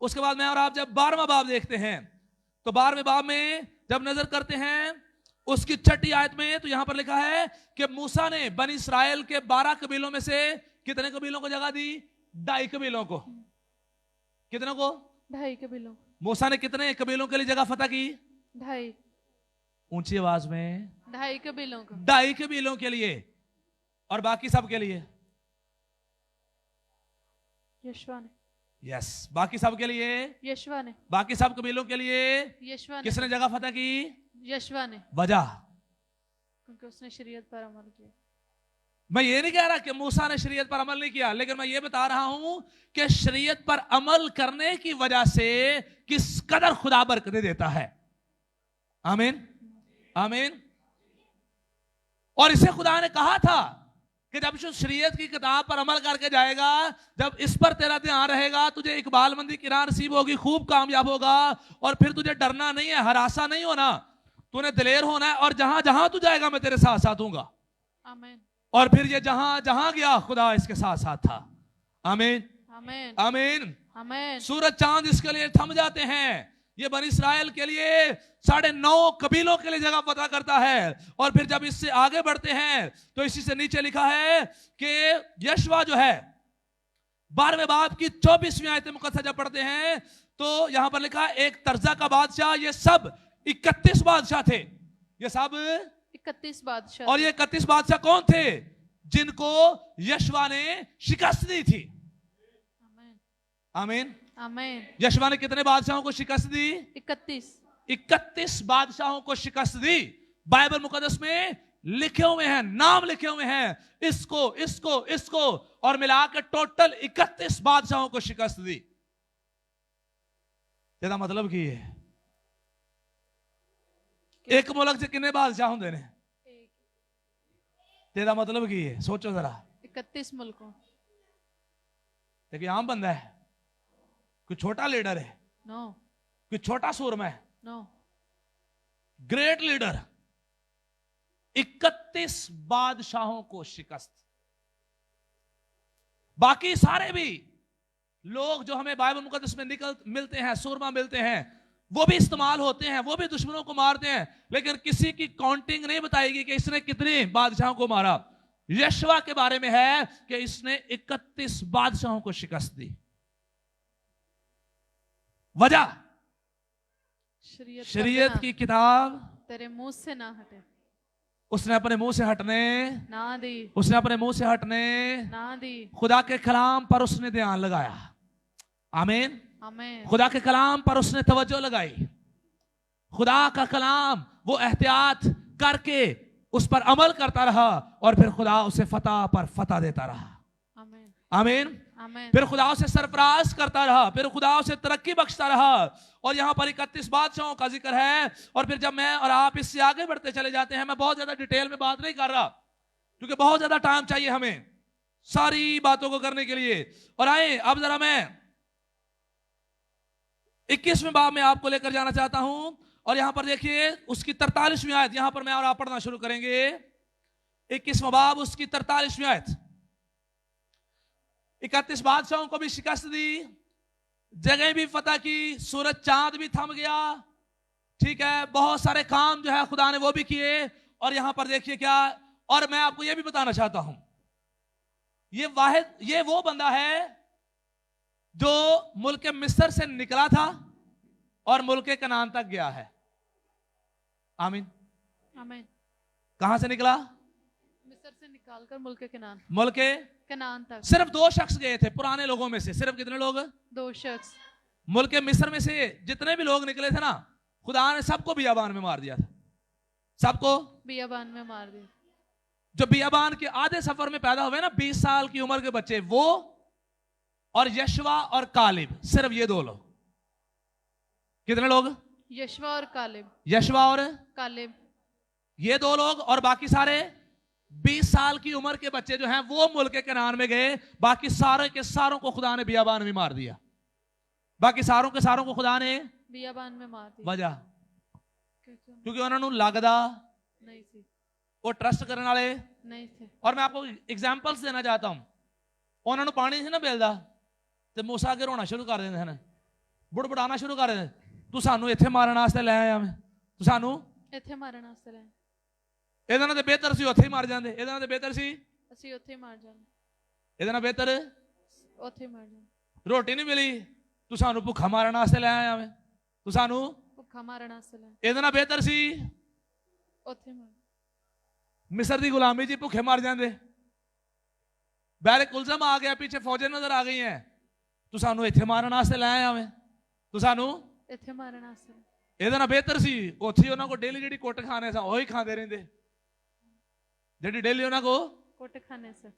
Speaker 1: उसके बाद मैं और आप जब 12वां बाब देखते हैं तो 12वें बाब में जब नजर करते हैं उसकी 6ठी आयत में, तो यहां पर लिखा है कि मूसा ने बनी इस्राएल के 12 कबीलों में से कितने कबीलों को जगह दी? 2.5 कबीलों को। कितनों को?
Speaker 2: 2.5 कबीलों।
Speaker 1: मूसा ने कितने कबीलों के लिए जगह फतह की?
Speaker 2: 2.5।
Speaker 1: ऊंची आवाज में
Speaker 2: 2.5 कबीलों को।
Speaker 1: 2.5 कबीलों के लिए, और बाकी सब के लिए?
Speaker 2: यशवा ने।
Speaker 1: यस, बाकी सब के लिए,
Speaker 2: यशवा ने।
Speaker 1: बाकी सब कबीलों के लिए
Speaker 2: यशवा ने।
Speaker 1: किसने जगह फतह की?
Speaker 2: यशवा ने।
Speaker 1: वजह
Speaker 2: क्योंकि उसने शरीयत पर अमल किया।
Speaker 1: मैं ये नहीं कह रहा कि मूसा ने शरीयत पर अमल नहीं किया, लेकिन मैं ये बता रहा हूं कि शरीयत पर अमल करने की वजह से किस कदर खुदा बरकतें देता है। आमीन। आमीन। और इसे खुदा ने कहा था कि जब तू शरीयत की किताब पर अमल करके जाएगा, जब इस पर तेरा ध्यान रहेगा, तुझे इकबालमंदी की राह नसीब होगी, खूब कामयाब होगा, और फिर तुझे डरना नहीं है, हरासा नहीं होना, तूने दिलेर होना है, और जहां जहां तू जाएगा मैं तेरे साथ साथ हूंगा।
Speaker 2: आमीन।
Speaker 1: और फिर ये जहां जहां गया खुदा इसके साथ साथ था। आमीन।
Speaker 2: आमीन।
Speaker 1: आमीन।
Speaker 2: आमीन।
Speaker 1: सूरज चांद इसके लिए थम जाते हैं, ये बनी इस्राएल के लिए 9.5 कबीलों के लिए जगह पता करता है। और फिर जब इससे आगे बढ़ते हैं तो इसी से नीचे लिखा है कि यशवा जो है 12वें बाब की 24वीं आयत मुकद्दस जब पढ़ते हैं तो यहां पर लिखा है एक तर्जा का बादशाह, ये सब 31 बादशाह थे, ये सब
Speaker 2: 31 बादशाह।
Speaker 1: और ये 31 बादशाह कौन थे? जिनको यशवा ने शिकस्त दी थी।
Speaker 2: आमीन।
Speaker 1: आमीन।
Speaker 2: आमीन।
Speaker 1: यशवा ने कितने बादशाहों को शिकस्त दी?
Speaker 2: 31।
Speaker 1: 31 बादशाहों को शिकस्त दी। बाइबल मुकद्दस में लिखे हुए हैं, नाम लिखे हुए हैं, इसको इसको इसको और मिलाकर टोटल 31 बादशाहों को शिकस्त दी। ਇਹਦਾ मतलब की है? एक मुल्क से कितने बादशाह होंगे ने? ਇਹਦਾ मतलब की है? सोचो जरा।
Speaker 2: 31 मुल्कों।
Speaker 1: लेकिन आम बंदा है, कोई छोटा लीडर है,
Speaker 2: नो।
Speaker 1: कोई छोटा सूरमा है,
Speaker 2: नो।
Speaker 1: ग्रेट लीडर, 31 बादशाहों को शिकस्त। बाकी सारे भी लोग जो हमें बाइबल मुकद्दस में मिलते हैं, सूरमा मिलते हैं, वो भी इस्तेमाल होते हैं, वो भी दुश्मनों को मारते हैं, लेकिन किसी की काउंटिंग नहीं बताएगी कि इसने कितने बादशाहों को मारा। यशवा के बारे में है कि इसने 31 बादशाहों को शिकस्त दी। वजह, शरीयत की किताब
Speaker 2: तेरे मुंह से ना हटे,
Speaker 1: उसने अपने मुंह से हटने
Speaker 2: ना दी,
Speaker 1: उसने अपने मुंह से हटने
Speaker 2: ना दी।
Speaker 1: खुदा के कलाम पर उसने ध्यान लगाया। आमीन।
Speaker 2: आमीन।
Speaker 1: खुदा के कलाम पर उसने तवज्जो लगाई। खुदा का कलाम वो एहतियात करके उस पर अमल करता रहा और फिर खुदा उसे फतह पर फतह देता रहा।
Speaker 2: आमीन।
Speaker 1: आमीन।
Speaker 2: आमीन।
Speaker 1: फिर खुदा उसे सरफराज करता रहा, फिर खुदा उसे तरक्की बख्शता रहा। और यहां पर 31 बादशाहों का जिक्र है। और फिर जब मैं और आप इससे आगे बढ़ते चले जाते हैं, मैं बहुत ज्यादा डिटेल में बात नहीं कर रहा क्योंकि बहुत ज्यादा टाइम चाहिए हमें सारी बातों को करने के लिए। और आए अब जरा मैं 21वें बाब में आपको लेकर जाना चाहता हूं। और यहां पर देखिए उसकी 43वीं आयत, यहां पर मैं और आप पढ़ना शुरू करेंगे। 21वां बाब उसकी 43वीं आयत। 31 बादशाहों को भी शिकस्त दी, जगह भी फतह की, सूरज चांद भी थम गया। ठीक है, बहुत सारे काम जो है खुदा ने वो भी किए। और यहां पर देखिए क्या, और मैं आपको यह भी बताना चाहता हूं, ये वो बंदा है जो मुल्क मिस्र से निकला था और मुल्क कनान तक गया है। आमीन।
Speaker 2: आमीन।
Speaker 1: कहां से निकला?
Speaker 2: मिस्र से निकालकर मुल्क कनान,
Speaker 1: मुल्क
Speaker 2: कनान तक।
Speaker 1: सिर्फ 2 शख्स गए थे पुराने लोगों में से। सिर्फ कितने लोग?
Speaker 2: 2 शख्स।
Speaker 1: मुल्क मिस्र में से जितने भी लोग निकले थे ना, खुदा ने सबको बियाबान में मार दिया था। सबको
Speaker 2: बियाबान में मार दिया।
Speaker 1: जो बियाबान के आधे सफर में पैदा हुए ना, 20 साल की उम्र के बच्चे, वो और यशवा और कालिब, सिर्फ ये 2 लोग। कितने लोग?
Speaker 2: यशवा और कालिब।
Speaker 1: यशवा और
Speaker 2: कालिब,
Speaker 1: ये 2 लोग। और बाकी सारे 20 साल की उम्र के बच्चे जो हैं वो मुल्क कनान में गए। बाकी सारे के सारों को खुदा ने बियाबान में मार दिया। बाकी सारों के सारों को खुदा ने
Speaker 2: बियाबान में मार दिया।
Speaker 1: वजह क्योंकि उन्होंने लगदा
Speaker 2: नहीं थी,
Speaker 1: वो ट्रस्ट करने वाले
Speaker 2: नहीं थे।
Speaker 1: और मैं आपको एग्जांपल्स देना चाहता हूं। उन्होंने पानी से ना मिलदा ते मूसा अगे रोना शुरू कर देंदे हैं, बुड़बुड़ाना शुरू कर देंदे, तू सानू इत्थे मारन वास्ते ले आया मैं, तू सानू
Speaker 2: इत्थे मारन वास्ते ले।
Speaker 1: ਇਹਦੇ ਨਾਲ ਤੇ ਬਿਹਤਰ ਸੀ ਉੱਥੇ ਹੀ ਮਰ ਜਾਂਦੇ। ਇਹਦੇ ਨਾਲ ਤੇ ਬਿਹਤਰ ਸੀ
Speaker 2: ਅਸੀਂ ਉੱਥੇ ਹੀ ਮਾਰ ਜਾਂਦੇ।
Speaker 1: ਇਹਦੇ ਨਾਲ ਬਿਹਤਰ
Speaker 2: ਉੱਥੇ ਹੀ ਮਾਰ ਜਾਂਦੇ।
Speaker 1: ਰੋਟੀ ਨਹੀਂ ਮਿਲੀ, ਤੂੰ ਸਾਨੂੰ ਭੁੱਖਾ ਮਾਰਨ ਵਾਸਤੇ ਲੈ ਆਇਆ ਵੇਂ, ਤੂੰ ਸਾਨੂੰ
Speaker 2: ਭੁੱਖਾ ਮਾਰਨ ਵਾਸਤੇ ਲੈ।
Speaker 1: ਇਹਦੇ ਨਾਲ ਬਿਹਤਰ ਸੀ
Speaker 2: ਉੱਥੇ ਮਾਰ।
Speaker 1: मिस्र की गुलामी जी भुखे मर जाते। बैर कुलजम आ गया, पीछे फौजें नजर आ गई हैं, तू सानू इत्थे मारन वास्ते ले आया वे, तू सानू
Speaker 2: इत्थे मारन वास्ते।
Speaker 1: ਇਹਦੇ ਨਾਲ ਬਿਹਤਰ ਸੀ ਉੱਥੇ ਹੀ ਉਹਨਾਂ ਕੋ ਡੇਲੀ ਜਿਹੜੀ ਕੁੱਟ ਖਾਣੇ ਸਾਂ ਉਹੀ ਖਾਂਦੇ ਰਹਿੰਦੇ, ਜਿਹੜੀ ਡੇਲੀ ਉਹਨਾਂ ਕੋ
Speaker 2: ਕੁੱਟ ਖਾਣੇ ਸੇ।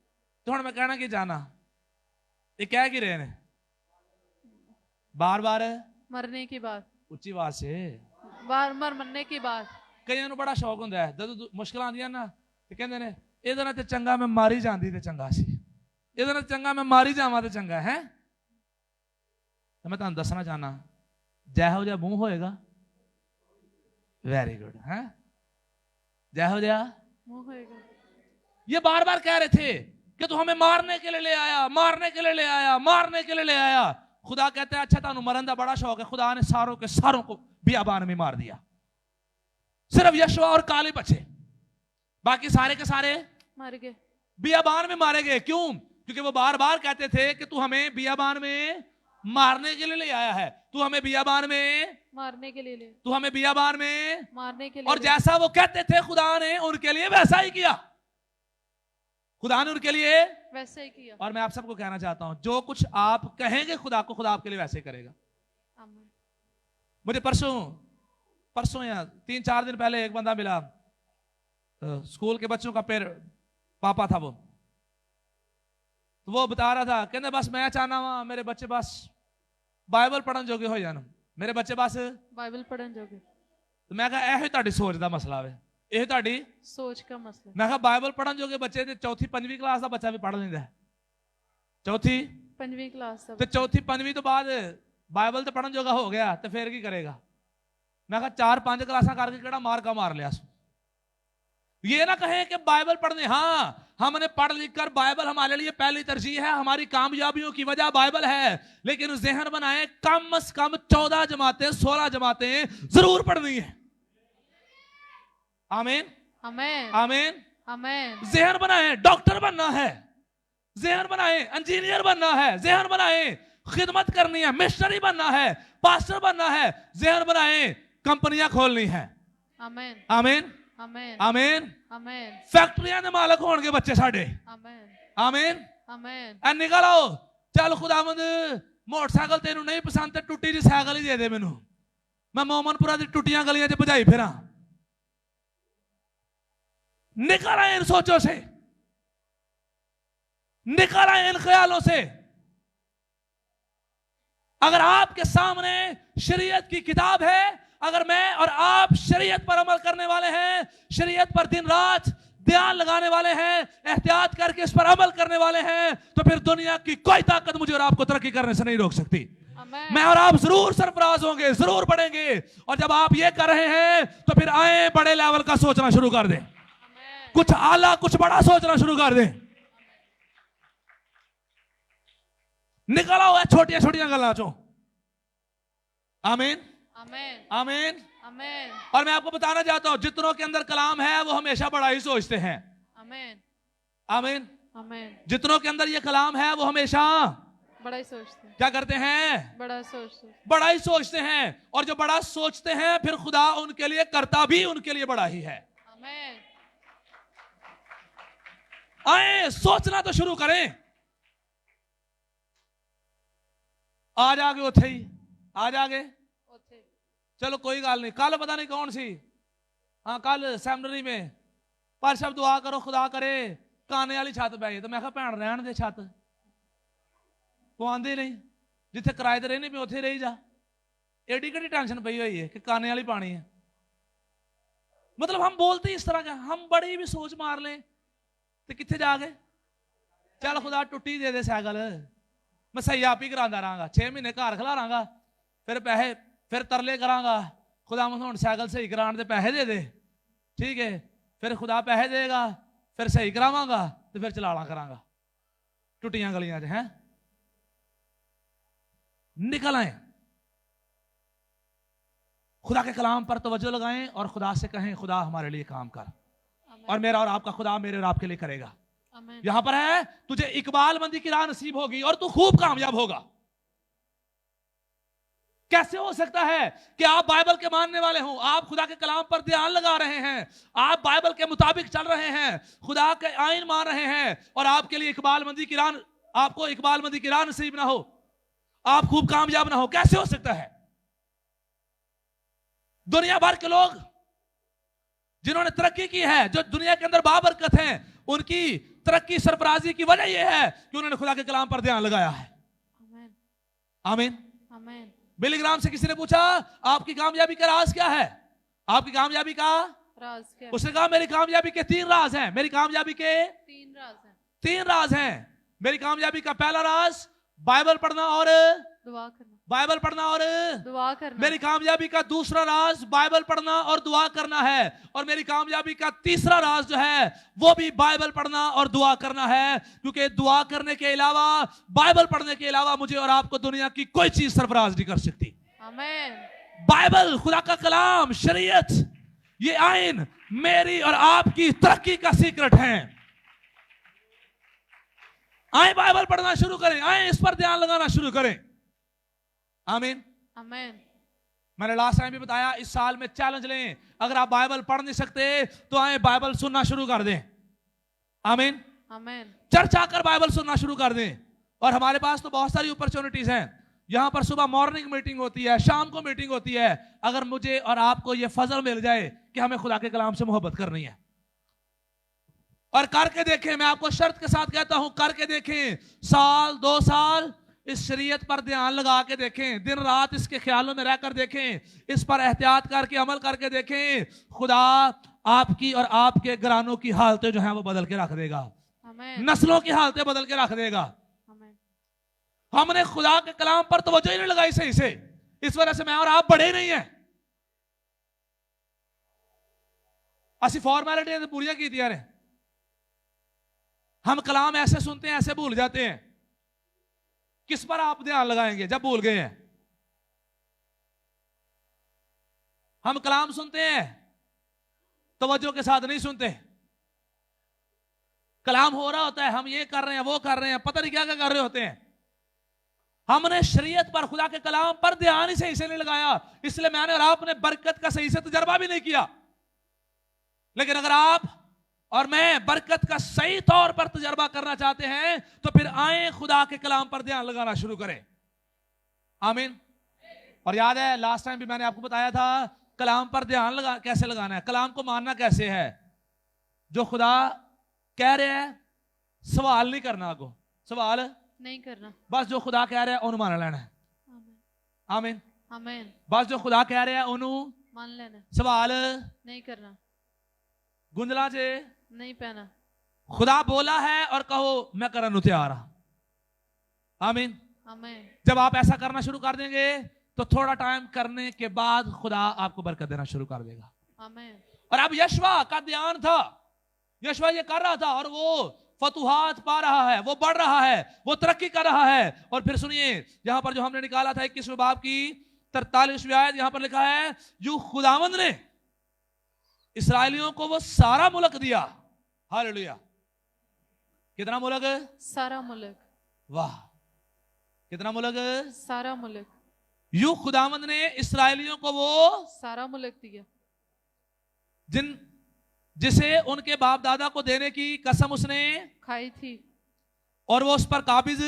Speaker 1: ਤੇ ਹੁਣ ਮੈਂ ਕਹਿਣਾ ਕੀ ਚਾਹਨਾ, ਇਹ ਕਹਿ ਕੀ ਰਹੇ ਨੇ बार बार
Speaker 2: मरने की बात,
Speaker 1: ਉੱਚੀ आवाज से
Speaker 2: बार बार मरने की बात।
Speaker 1: ਕਈਆਂ ਨੂੰ ਬੜਾ ਸ਼ੌਕ ਹੁੰਦਾ ਹੈ ਜਦੋਂ ਮੁਸ਼ਕਲਾਂ ਆਉਂਦੀਆਂ ਨਾ ਤੇ ਕਹਿੰਦੇ ਨੇ ਇਹਦੇ ਨਾਲ ਤੇ ਚੰਗਾ ਮੈਂ ਮਾਰੀ ਜਾਂਦੀ ਤੇ ਚੰਗਾ ਸੀ, ਇਹਦੇ ਨਾਲ ਚੰਗਾ ਮੈਂ ਮਾਰੀ ਜਾਵਾਂ ਤੇ ਚੰਗਾ ਹੈ। ਤੇ ਮੈਂ ਤੁਹਾਨੂੰ ਦੱਸਣਾ ਚਾਹਨਾ ਜਿਹੋ ਜਿਹਾ ਮੂੰਹ ਹੋਏਗਾ, वेरी गुड है, जय हो जया
Speaker 2: मुंह होएगा।
Speaker 1: ये बार बार कह रहे थे कि तू हमें मारने के लिए ले आया, मारने के लिए ले आया, मारने के लिए ले आया। खुदा कहता है अच्छा तानू मरन दा बड़ा शौक है, खुदा ने सारों के सारों को बियाबान में मार दिया, सिर्फ यशवा और काले बचे, बाकी सारे के सारे
Speaker 2: मर गए,
Speaker 1: बियाबान में मारे गए। क्यों? क्योंकि वो बार बार कहते थे कि तू हमें बियाबान में मारने के लिए ले आया है, तू हमें बियाबान में
Speaker 2: मारने के लिए ले,
Speaker 1: तू हमें बियाबान में
Speaker 2: मारने के लिए।
Speaker 1: और जैसा वो कहते थे खुदा ने उनके लिए वैसा ही किया, खुदा ने उनके लिए
Speaker 2: वैसे ही किया।
Speaker 1: और मैं आप सबको कहना चाहता हूं जो कुछ आप कहेंगे खुदा को, खुदा आपके लिए वैसे करेगा।
Speaker 2: आमीन।
Speaker 1: मुझे परसों या 3-4 दिन पहले एक बंदा मिला, स्कूल के बच्चों का पापा था वो, तो वो बता रहा था, कहते बस मैं चाहना वा मेरे बच्चे बस बाइबल पढ़न जोगे हो जान, मेरे बच्चे बस
Speaker 2: बाइबल पढ़न जोगे।
Speaker 1: तो मैं कहा ਇਹੋ ਤੁਹਾਡੀ ਸੋਚ ਦਾ ਮਸਲਾ ਵੇ, ਇਹ ਤੁਹਾਡੀ
Speaker 2: सोच का मसला।
Speaker 1: मैं कहा बाइबल पढ़न जोगे बच्चे ते 4th-5वीं क्लास का बच्चा भी पढ़ लेंदा है, 4th
Speaker 2: 5वीं क्लास
Speaker 1: ਤੇ 4th 5वीं ਤੋਂ ਬਾਅਦ ਬਾਈਬਲ ਤੇ ਪੜਨ ਜੋਗਾ ਹੋ ਗਿਆ ਤੇ ਫਿਰ ਕੀ ਕਰੇਗਾ? मैं कहा 4-5 क्लासा करके केड़ा मार का मार लिया। ये ना कहें कि बाइबल पढ़ने, हाँ हमने पढ़ लिख कर बाइबल हमारे लिए पहली तरजीह है, हमारी कामयाबियों की वजह बाइबल है, लेकिन जहन बनाए कम से कम 14 जमातें 16 जमातें जरूर पढ़नी है। आमीन
Speaker 2: आमेन
Speaker 1: आमीन।
Speaker 2: आमेन
Speaker 1: जहन बनाए डॉक्टर बनना है, जहन बनाए इंजीनियर बनना है, जहन बनाए खिदमत करनी है, मिशनरी बनना है, पास्टर बनना है, जहन बनाए कंपनियां खोलनी है।
Speaker 2: आमेन
Speaker 1: आमीन
Speaker 2: आमेन
Speaker 1: आमीन।
Speaker 2: आमेन
Speaker 1: फैक्ट्रियां दे मालक होणगे बच्चे साडे।
Speaker 2: आमेन
Speaker 1: आमीन।
Speaker 2: आमेन
Speaker 1: ए निकल आओ, चल खुदावंद मोटरसाइकिल तेनू नहीं पसंद ते टुट्टी जी साइकिल ही दे दे मैनू, मैं मोमनपुरा दी टुट्टियां गलियां च भजाई फिरा। निकल आए इन सोचों से, निकल आए इन ख्यालों से। अगर आपके सामने शरीयत की किताब है, अगर मैं और आप शरीयत पर अमल करने वाले हैं, शरीयत पर दिन रात ध्यान लगाने वाले हैं, एहतियात करके इस पर अमल करने वाले हैं, तो फिर दुनिया की कोई ताकत मुझे और आपको तरक्की करने से नहीं रोक सकती। मैं और आप जरूर सरफराज होंगे, जरूर बढ़ेंगे। और जब आप ये कर रहे हैं तो फिर आए बड़े लेवल का सोचना शुरू कर दें, कुछ आला कुछ बड़ा सोचना शुरू कर दें। निकल आओ छोटियां छोटियां गल्लां चों। आमीन
Speaker 2: आमेन
Speaker 1: आमीन
Speaker 2: आमेन
Speaker 1: और मैं आपको बताना चाहता हूं, जितनों के अंदर कलाम है वो हमेशा बड़ा ही सोचते हैं।
Speaker 2: आमेन
Speaker 1: आमीन।
Speaker 2: आमेन
Speaker 1: जितनों के अंदर ये कलाम है वो हमेशा
Speaker 2: बड़ा ही सोचते हैं,
Speaker 1: क्या करते हैं?
Speaker 2: बड़ा सोचते हैं,
Speaker 1: बड़ा ही सोचते हैं। और जो बड़ा सोचते हैं फिर खुदा उनके लिए करता भी उनके लिए बड़ा ही है।
Speaker 2: आमेन
Speaker 1: आए सोचना तो शुरू करें। आज आगे उठे ही, आज आगे चलो कोई गल नहीं। कल पता नहीं कौन सी, हाँ कल सेमिनरी में पर सब दुआ करो खुदा करे काने वाली छत पै जाए, तो मैं कहा भैन रहन दे छत, वो आंदी नहीं, जिथे किराए ते रहने पे उथे रही जा, एडी कड़ी टेंशन पई हुई है कि काने वाली पानी है। मतलब हम बोलते ही इस तरह का, हम बड़ी भी सोच मार लें तो किथे जाके चल खुदा टुट्टी दे दे साइकिल, मैं सही आप ही करांदा रहांगा, 6 महीने घर खिलारांगा, फिर पैसे फिर तरले करांगा, खुदा हुण साइकिल सही कराने दे पैसे दे दे, ठीक है, फिर खुदा पैसे देगा, फिर सही करावांगा तो फिर चलाना करांगा टुट्टियां गलियां च हैं। निकल आए, खुदा के कलाम पर तवज्जो लगाएं और खुदा से कहें खुदा हमारे लिए काम कर, और मेरा और आपका खुदा मेरे और आपके लिए करेगा। यहां पर है तुझे इकबाल मंदी की राह नसीब होगी और तू खूब कामयाब होगा। कैसे हो सकता है कि आप बाइबल के मानने वाले हो, आप खुदा के कलाम पर ध्यान लगा रहे हैं, आप बाइबल के मुताबिक चल रहे हैं, खुदा के आइन मान रहे हैं, और आपके लिए इकबाल मंदी की राह, आपको इकबाल मंदी की राह नसीब ना हो, आप खूब कामयाब ना हो? कैसे हो सकता है? दुनिया भर के लोग जिन्होंने तरक्की की है, जो दुनिया के अंदर बाबरकत हैं, उनकी तरक्की सरफराजी की वजह यह है कि उन्होंने खुदा के कलाम पर ध्यान लगाया है। आमीन आमीन। बिली ग्राम से किसी ने पूछा आपकी कामयाबी का राज क्या है? आपकी कामयाबी का राज क्या? उसने कहा मेरी कामयाबी के 3 राज हैं। मेरी कामयाबी के 3 राज हैं। 3 राज हैं। मेरी कामयाबी का पहला राज बाइबल पढ़ना और दुआ करना, बाइबल पढ़ना और दुआ करना। मेरी कामयाबी का दूसरा राज बाइबल पढ़ना और दुआ करना है, और मेरी कामयाबी का तीसरा राज जो है वो भी बाइबल पढ़ना और दुआ करना है, क्योंकि दुआ करने के अलावा, बाइबल पढ़ने के अलावा मुझे और आपको दुनिया की कोई चीज सरफराज नहीं कर सकती। आमीन। बाइबल, खुदा का कलाम, शरीयत, ये आइन मेरी और आपकी तरक्की का सीक्रेट है। आए बाइबल पढ़ना शुरू करें, आए इस पर ध्यान लगाना शुरू करें। आमीन आमीन। मैंने लास्ट टाइम भी बताया, इस साल में चैलेंज लें, अगर आप बाइबल पढ़ नहीं सकते तो आए बाइबल सुनना शुरू कर दें। आमीन आमीन। चर्च आकर बाइबल सुनना शुरू कर दें। और हमारे पास तो बहुत सारी अपॉर्चुनिटीज हैं, यहां पर सुबह मॉर्निंग मीटिंग होती है, शाम को मीटिंग होती है। अगर मुझे और आपको यह फजल मिल जाए कि हमें खुदा के कलाम से मोहब्बत करनी है, और करके देखें, मैं आपको शर्त के साथ कहता हूं, करके देखें, साल 2 साल इस शरीयत पर ध्यान लगा के देखें, दिन रात इसके ख्यालों में रहकर देखें, इस पर एहतियात करके अमल करके देखें, खुदा आपकी और आपके घरानों की हालतें जो हैं वो बदल के रख देगा, नस्लों की हालतें बदल के रख देगा। हमने खुदा के कलाम पर तवज्जो ही नहीं लगाई सही से, इस वजह से मैं और आप बढ़े नहीं हैं। असि फॉर्मैलिटी तो पूरी की ने। हम कलाम ऐसे सुनते हैं, ऐसे भूल जाते हैं। किस पर आप ध्यान लगाएंगे जब भूल गए हैं? हम कलाम सुनते हैं, तवज्जो के साथ नहीं सुनते। कलाम हो रहा होता है, हम ये कर रहे हैं, वो कर रहे हैं, पता नहीं क्या क्या कर रहे होते हैं। हमने शरीयत पर, खुदा के कलाम पर ध्यान ही सही से नहीं लगाया, इसलिए मैंने और आपने बरकत का सही से तजर्बा भी नहीं किया। लेकिन अगर आप और मैं बरकत का सही तौर पर तजर्बा करना चाहते हैं तो फिर आए खुदा के कलाम पर ध्यान लगाना शुरू करें। आमीन। और याद है लास्ट टाइम भी मैंने आपको बताया था कलाम पर ध्यान कैसे लगाना है, कलाम को मानना कैसे है। जो खुदा कह रहे हैं सवाल नहीं करना, आगो सवाल
Speaker 2: नहीं करना,
Speaker 1: बस जो खुदा कह रहे हैं उन्हें मान लेना है। आमीन
Speaker 2: आमीन।
Speaker 1: बस जो खुदा कह रहे हैं उन्हें
Speaker 2: मान लेना,
Speaker 1: सवाल
Speaker 2: नहीं करना,
Speaker 1: गुंजला जे
Speaker 2: नहीं पहना।
Speaker 1: खुदा बोला है और कहो मैं करने तैयार हूं। आमीन।
Speaker 2: आमीन।
Speaker 1: जब आप ऐसा करना शुरू कर देंगे तो थोड़ा टाइम करने के बाद खुदा आपको बरकत देना शुरू कर देगा।
Speaker 2: आमीन।
Speaker 1: और अब यशवा का ध्यान था, यशवा ये कर रहा था और वो फतुहात पा रहा है, वो बढ़ रहा है, वो तरक्की कर रहा है। और फिर सुनिए यहां पर जो हमने निकाला था 21वें बाब की 43वीं आयत, यहां पर लिखा है यू खुदावंद ने इसराइलियों को वो सारा मुल्क दिया। हालेलुया। कितना मुल्क?
Speaker 2: सारा मुल्क। वाह,
Speaker 1: कितना मुल्क?
Speaker 2: सारा मुल्क।
Speaker 1: यू खुदावंद ने इसराइलियों को वो
Speaker 2: सारा मुल्क दिया
Speaker 1: जिसे उनके बाप दादा को देने की कसम उसने
Speaker 2: खाई थी,
Speaker 1: और वो उस पर काबिज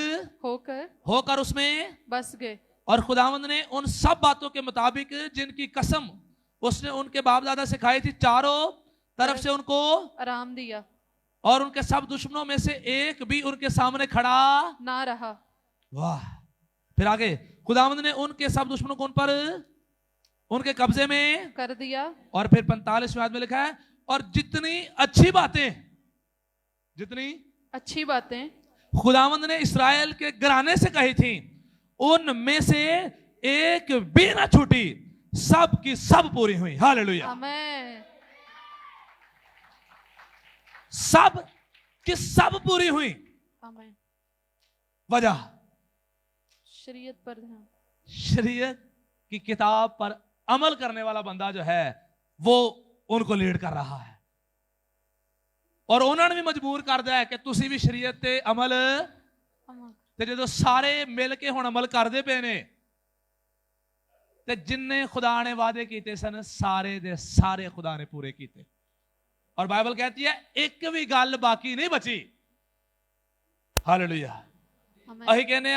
Speaker 1: होकर उसमें
Speaker 2: बस गए।
Speaker 1: और खुदावंद ने उन सब बातों के मुताबिक जिनकी कसम उसने उनके बाप दादा से खाई थी, चारों तरफ से उनको
Speaker 2: आराम दिया
Speaker 1: और उनके सब दुश्मनों में से एक भी उनके सामने खड़ा
Speaker 2: ना रहा।
Speaker 1: वाह। फिर आगे खुदावंद ने उनके सब दुश्मनों को उन पर उनके कब्जे में
Speaker 2: कर दिया।
Speaker 1: और फिर 45वें आयत में लिखा है और जितनी अच्छी बातें खुदावंद ने इस्राएल के घराने से कही थी उनमें से एक भी ना छूटी, सब की सब पूरी हुई। हालेलुया।
Speaker 2: आमीन।
Speaker 1: सब की सब पूरी हुई।
Speaker 2: आमीन।
Speaker 1: वजह
Speaker 2: शरीयत पर ध्यान,
Speaker 1: शरीयत की किताब पर अमल करने वाला बंदा जो है वो उनको लीड कर रहा है और उन्होंने भी मजबूर कर दिया है कि तुसी भी शरीयत ते अमल ते जो सारे मिल के हुण अमल करते पे ने ते जिन्ने खुदा ने वादे किए सन सारे दे सारे खुदा ने पूरे किए। और बाइबल कहती है एक भी गल बाकी नहीं बची। हालेलुया। अही कहने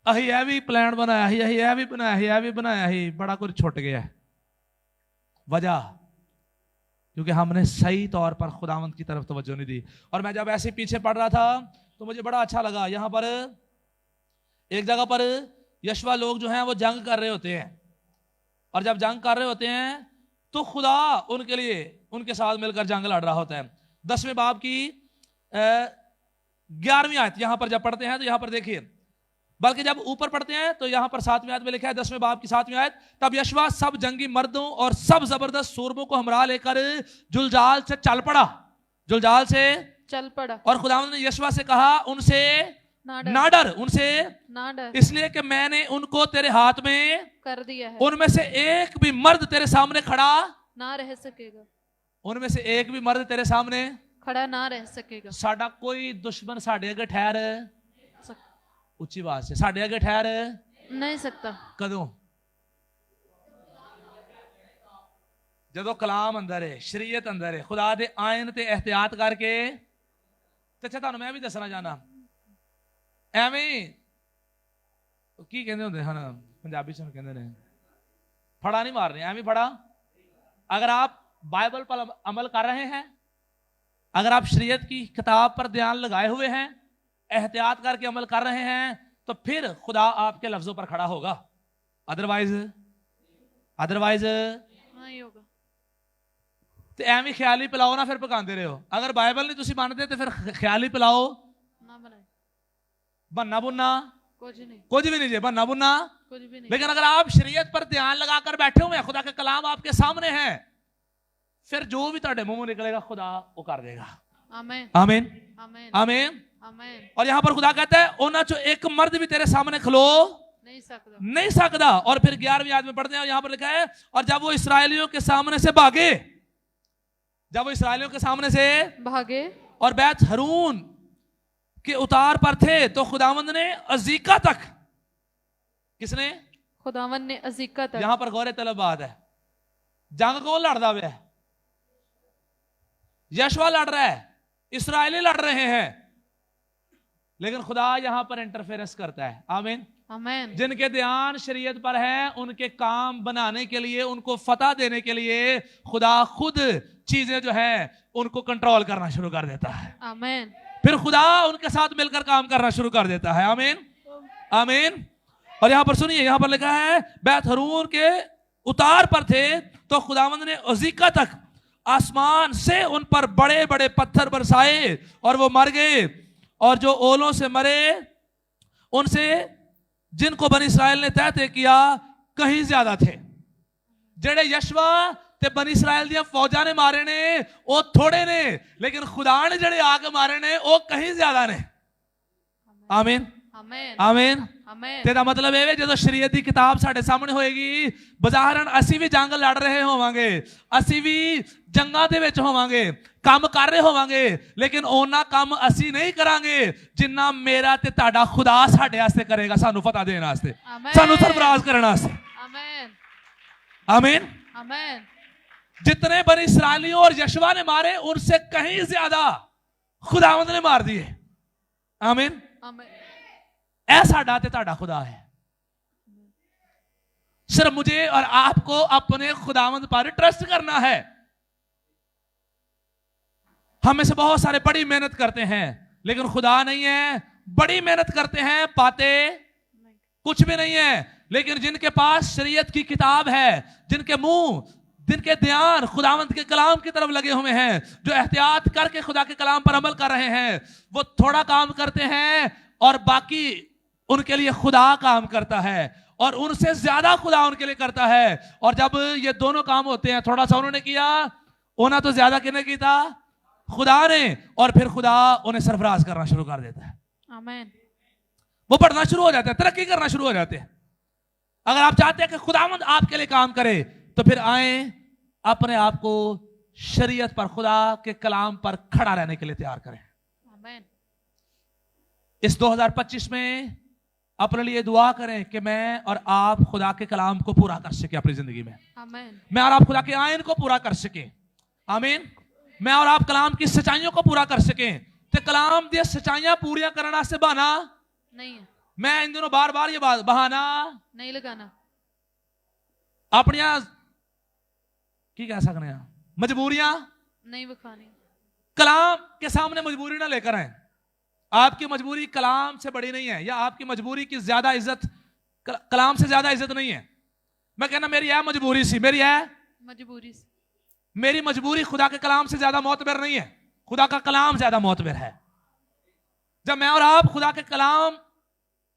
Speaker 1: अही यह भी प्लान बनाया ही, अही यह भी बनाया ही, यह भी बनाया ही, बड़ा कुछ छुट गया है। वजह क्योंकि हमने सही तौर पर खुदावंद की तरफ तवज्जो नहीं दी। और मैं जब ऐसे पीछे पढ़ रहा था तो मुझे बड़ा अच्छा लगा, यहां पर एक जगह पर यशवा लोग जो हैं वो जंग कर रहे होते हैं और जब जंग कर रहे होते हैं तो खुदा उनके लिए उनके साथ मिलकर जंग लड़ रहा होता है। 10वें बाब की 11वीं आयत यहां पर जब पढ़ते हैं तो यहां पर देखिए, बल्कि जब ऊपर पढ़ते हैं तो यहां पर 7वीं आयत में लिखा है 10वें बाब की 7वीं आयत, तब यशवा सब जंगी मर्दों और सब जबरदस्त सूरमों को हमरा लेकर जुलजाल से चल पड़ा और खुदावंद ने यशवा से कहा उनसे ना डर, उनसे
Speaker 2: ना डर,
Speaker 1: इसलिए कि मैंने उनको तेरे हाथ में
Speaker 2: कर दिया है।
Speaker 1: उनमें से एक भी मर्द तेरे सामने खड़ा
Speaker 2: ना रह सकेगा,
Speaker 1: उनमें से एक भी मर्द तेरे सामने
Speaker 2: खड़ा ना रह सकेगा।
Speaker 1: साडा कोई दुश्मन साडे अगे ठहर, उच्ची बात से, साडे अगे ठहर
Speaker 2: नहीं सकता।
Speaker 1: कदों? जदों कलाम अंदर है, शरीयत अंदर है, खुदा दे आयन ते एहतियात करके। अच्छा तुहानू मैं भी दसना चाहना, एवें की कहंदे हुंदे हन पंजाबी च कहंदे ने फड़ा नहीं मारने, एवें फड़ा। अगर आप बाइबल पर अमल कर रहे हैं, अगर आप शरीयत की किताब पर ध्यान लगाए हुए हैं, एहतियात करके अमल कर रहे हैं, तो फिर खुदा आपके लफ्जों पर खड़ा होगा। अदरवाइज
Speaker 2: नहीं होगा।
Speaker 1: तो एवं ख्याली पिलाओ ना फिर पकाते रहो। अगर बाइबल नहीं तुसी मानते तो फिर ख्याली पिलाओ
Speaker 2: ना बनाए,
Speaker 1: बनना बुनना
Speaker 2: कुछ भी नहीं
Speaker 1: जे, बनना बुनना
Speaker 2: कुछ भी नहीं।
Speaker 1: लेकिन अगर आप शरीयत पर ध्यान लगाकर बैठे हुए हैं, खुदा का कलाम आपके सामने है, फिर जो भी ਤੁਹਾਡੇ ਮੂੰਹੋਂ निकलेगा खुदा वो कर देगा।
Speaker 2: आमीन
Speaker 1: आमीन
Speaker 2: आमीन
Speaker 1: आमीन।
Speaker 2: आमीन।
Speaker 1: और यहां पर खुदा कहता है उन्हां चो एक मर्द भी तेरे सामने खलो नहीं सकता। और फिर 11वीं आयत में पढ़ते हैं, यहां पर लिखा है और जब वो इसराइलियों के सामने से भागे, जब वो इसराइलियों के सामने से
Speaker 2: भागे
Speaker 1: और बैत हरून के उतार पर थे तो खुदावंद ने अजीका तक, किसने?
Speaker 2: खुदावंद ने अजीका तक।
Speaker 1: यहां पर गौर तलब बात है, जंग कौन लड़ता है? यशवा लड़ रहा है, इसराइली लड़ रहे हैं, लेकिन खुदा यहां पर इंटरफेरेंस करता है। आमीन
Speaker 2: आमीन।
Speaker 1: जिनके ध्यान शरीयत पर है उनके काम बनाने के लिए, उनको फतह देने के लिए खुदा खुद चीजें जो है उनको कंट्रोल करना शुरू कर देता है।
Speaker 2: आमीन।
Speaker 1: फिर खुदा उनके साथ मिलकर काम करना शुरू कर देता है। आमीन आमीन। और यहां पर सुनिए, यहां पर लिखा है बैत हरून के उतार पर थे तो खुदावंद ने अजीका तक आसमान से उन पर बड़े बड़े पत्थर बरसाए और वो मर गए, और जो ओलों से मरे उनसे जिनको बनी इस्राएल ने तय किया कहीं ज्यादा थे। जेड़े यशवा ते बनी इस्राएल दियां फौजां ने मारे ने वो थोड़े ने, लेकिन खुदा ने जेड़े आके मारे ने वो कहीं ज्यादा ने। आमीन आमीन आमीन। तेरा मतलब है जो शरीयत की किताब साढ़े सामने होएगी, बजारन असी भी जंग लड़ रहे होवांगे, असी भी जंगां दे विच होवांगे, काम कर रहे होवांगे, लेकिन ओना काम असी नहीं करांगे जिन्ना मेरा ते तुहाडा खुदा साडे वास्ते करेगा, सानू फतह देने वास्ते, सानू सरफराज करने वास्ते।
Speaker 2: आमीन
Speaker 1: आमीन
Speaker 2: आमीन।
Speaker 1: जितने बनी इस्राएलियों और यशवा ने मारे उनसे कहीं ज्यादा खुदावंद ने मार दिए। आमीन
Speaker 2: आमीन।
Speaker 1: ऐ साडा ते तुहाडा खुदा है। सिर्फ मुझे और आपको अपने खुदावंद पर ट्रस्ट करना है। हम में से बहुत सारे बड़ी मेहनत करते हैं, लेकिन खुदा नहीं है। बड़ी मेहनत करते हैं, पाते कुछ भी नहीं है। लेकिन जिनके पास शरीयत की किताब है, जिनके मुंह, जिनके ध्यान खुदावंद के कलाम की तरफ लगे हुए हैं, जो एहतियात करके खुदा के कलाम पर अमल कर रहे हैं, वो थोड़ा काम करते हैं और बाकी उनके लिए खुदा काम करता है, और उनसे ज्यादा खुदा उनके लिए करता है। और जब ये दोनों काम होते हैं, थोड़ा सा उन्होंने किया, उन्हें तो ज्यादा किसने किया? खुदा ने। और फिर खुदा उन्हें सरफराज करना शुरू कर देता है।
Speaker 2: आमीन।
Speaker 1: वो बढ़ना शुरू हो जाता है, तरक्की करना शुरू हो जाते हैं। अगर आप चाहते हैं कि खुदावंद आपके लिए काम करे, तो फिर आए अपने आप को शरीयत पर, खुदा के कलाम पर खड़ा रहने के लिए तैयार करें।
Speaker 2: आमीन।
Speaker 1: इस 2025 में अपने लिए दुआ करें कि मैं और आप खुदा के कलाम को पूरा कर सके अपनी जिंदगी में।
Speaker 2: आमीन।
Speaker 1: मैं और आप खुदा के आयन को पूरा कर सके। आमीन। मैं और आप कलाम की सच्चाइयों को पूरा कर सके। तो कलाम दी सच्चाइयां पूरियां करने से बहाना
Speaker 2: नहीं है।
Speaker 1: मैं इन दिनों बार बार ये बात बहाना
Speaker 2: नहीं लगाना,
Speaker 1: अपनिया की कह सकते हैं, मजबूरियां
Speaker 2: नहीं बखानी।
Speaker 1: कलाम के सामने मजबूरी ना लेकर आए। आपकी मजबूरी कलाम से बड़ी नहीं है, या आपकी मजबूरी की ज्यादा इज्जत कलाम से ज्यादा इज्जत नहीं है। मैं कहना मेरी है मजबूरी सी, मेरी है
Speaker 2: मजबूरी से,
Speaker 1: मेरी मजबूरी खुदा के कलाम से ज्यादा मोतबर नहीं है। खुदा का कलाम ज्यादा मोतबर है। जब मैं और आप खुदा के कलाम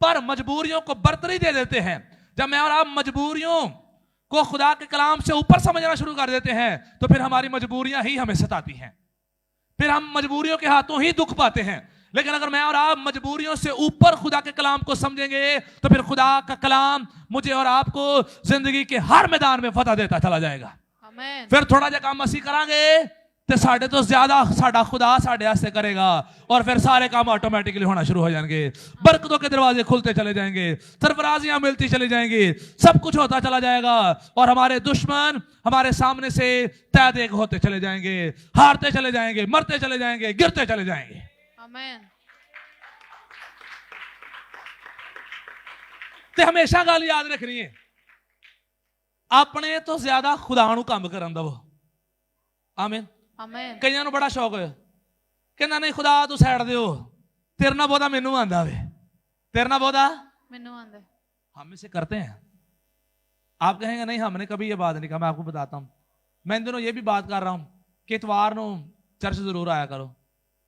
Speaker 1: पर मजबूरियों को बरतरी दे देते हैं, जब मैं और आप मजबूरियों को खुदा के कलाम से ऊपर समझना शुरू कर देते हैं, तो फिर हमारी मजबूरियां ही हमें सताती हैं, फिर हम मजबूरियों के हाथों ही दुख पाते हैं। लेकिन अगर मैं और आप मजबूरियों से ऊपर खुदा के कलाम को समझेंगे, तो फिर खुदा का कलाम मुझे और आपको जिंदगी के हर मैदान में फतह देता चला जाएगा।
Speaker 2: आमीन।
Speaker 1: फिर थोड़ा जा काम असी करांगे तो साढ़े तो ज्यादा साडा खुदा साढ़े वास्ते करेगा, और फिर सारे काम ऑटोमेटिकली होना शुरू हो जाएंगे। बरकतों के दरवाजे खुलते चले जाएंगे, सरफराजियां मिलती चली जाएंगी, सब कुछ होता चला जाएगा, और हमारे दुश्मन हमारे सामने से तय देख होते चले जाएंगे, हारते चले जाएंगे, मरते चले जाएंगे, गिरते चले जाएंगे।
Speaker 2: आमीन।
Speaker 1: ते हमेशा गल याद रखनी है, अपने तो ज्यादा खुदा नूं काम करन दवो। आमीन।
Speaker 2: आमीन।
Speaker 1: कईयां नूं बड़ा शौक है, कहना नहीं खुदा तू साइड दियो, तेरे ना बहुता मैनू आंदा वे, तेरे ना बहुता
Speaker 2: मैनू आंदा।
Speaker 1: हम इसे करते हैं। आप कहेंगे नहीं हमने कभी ये बात नहीं कहा। मैं आपको बताता हूं, मैं इन दिनों ये भी बात कर रहा हूं कि इतवार नूं चर्च जरूर आया करो,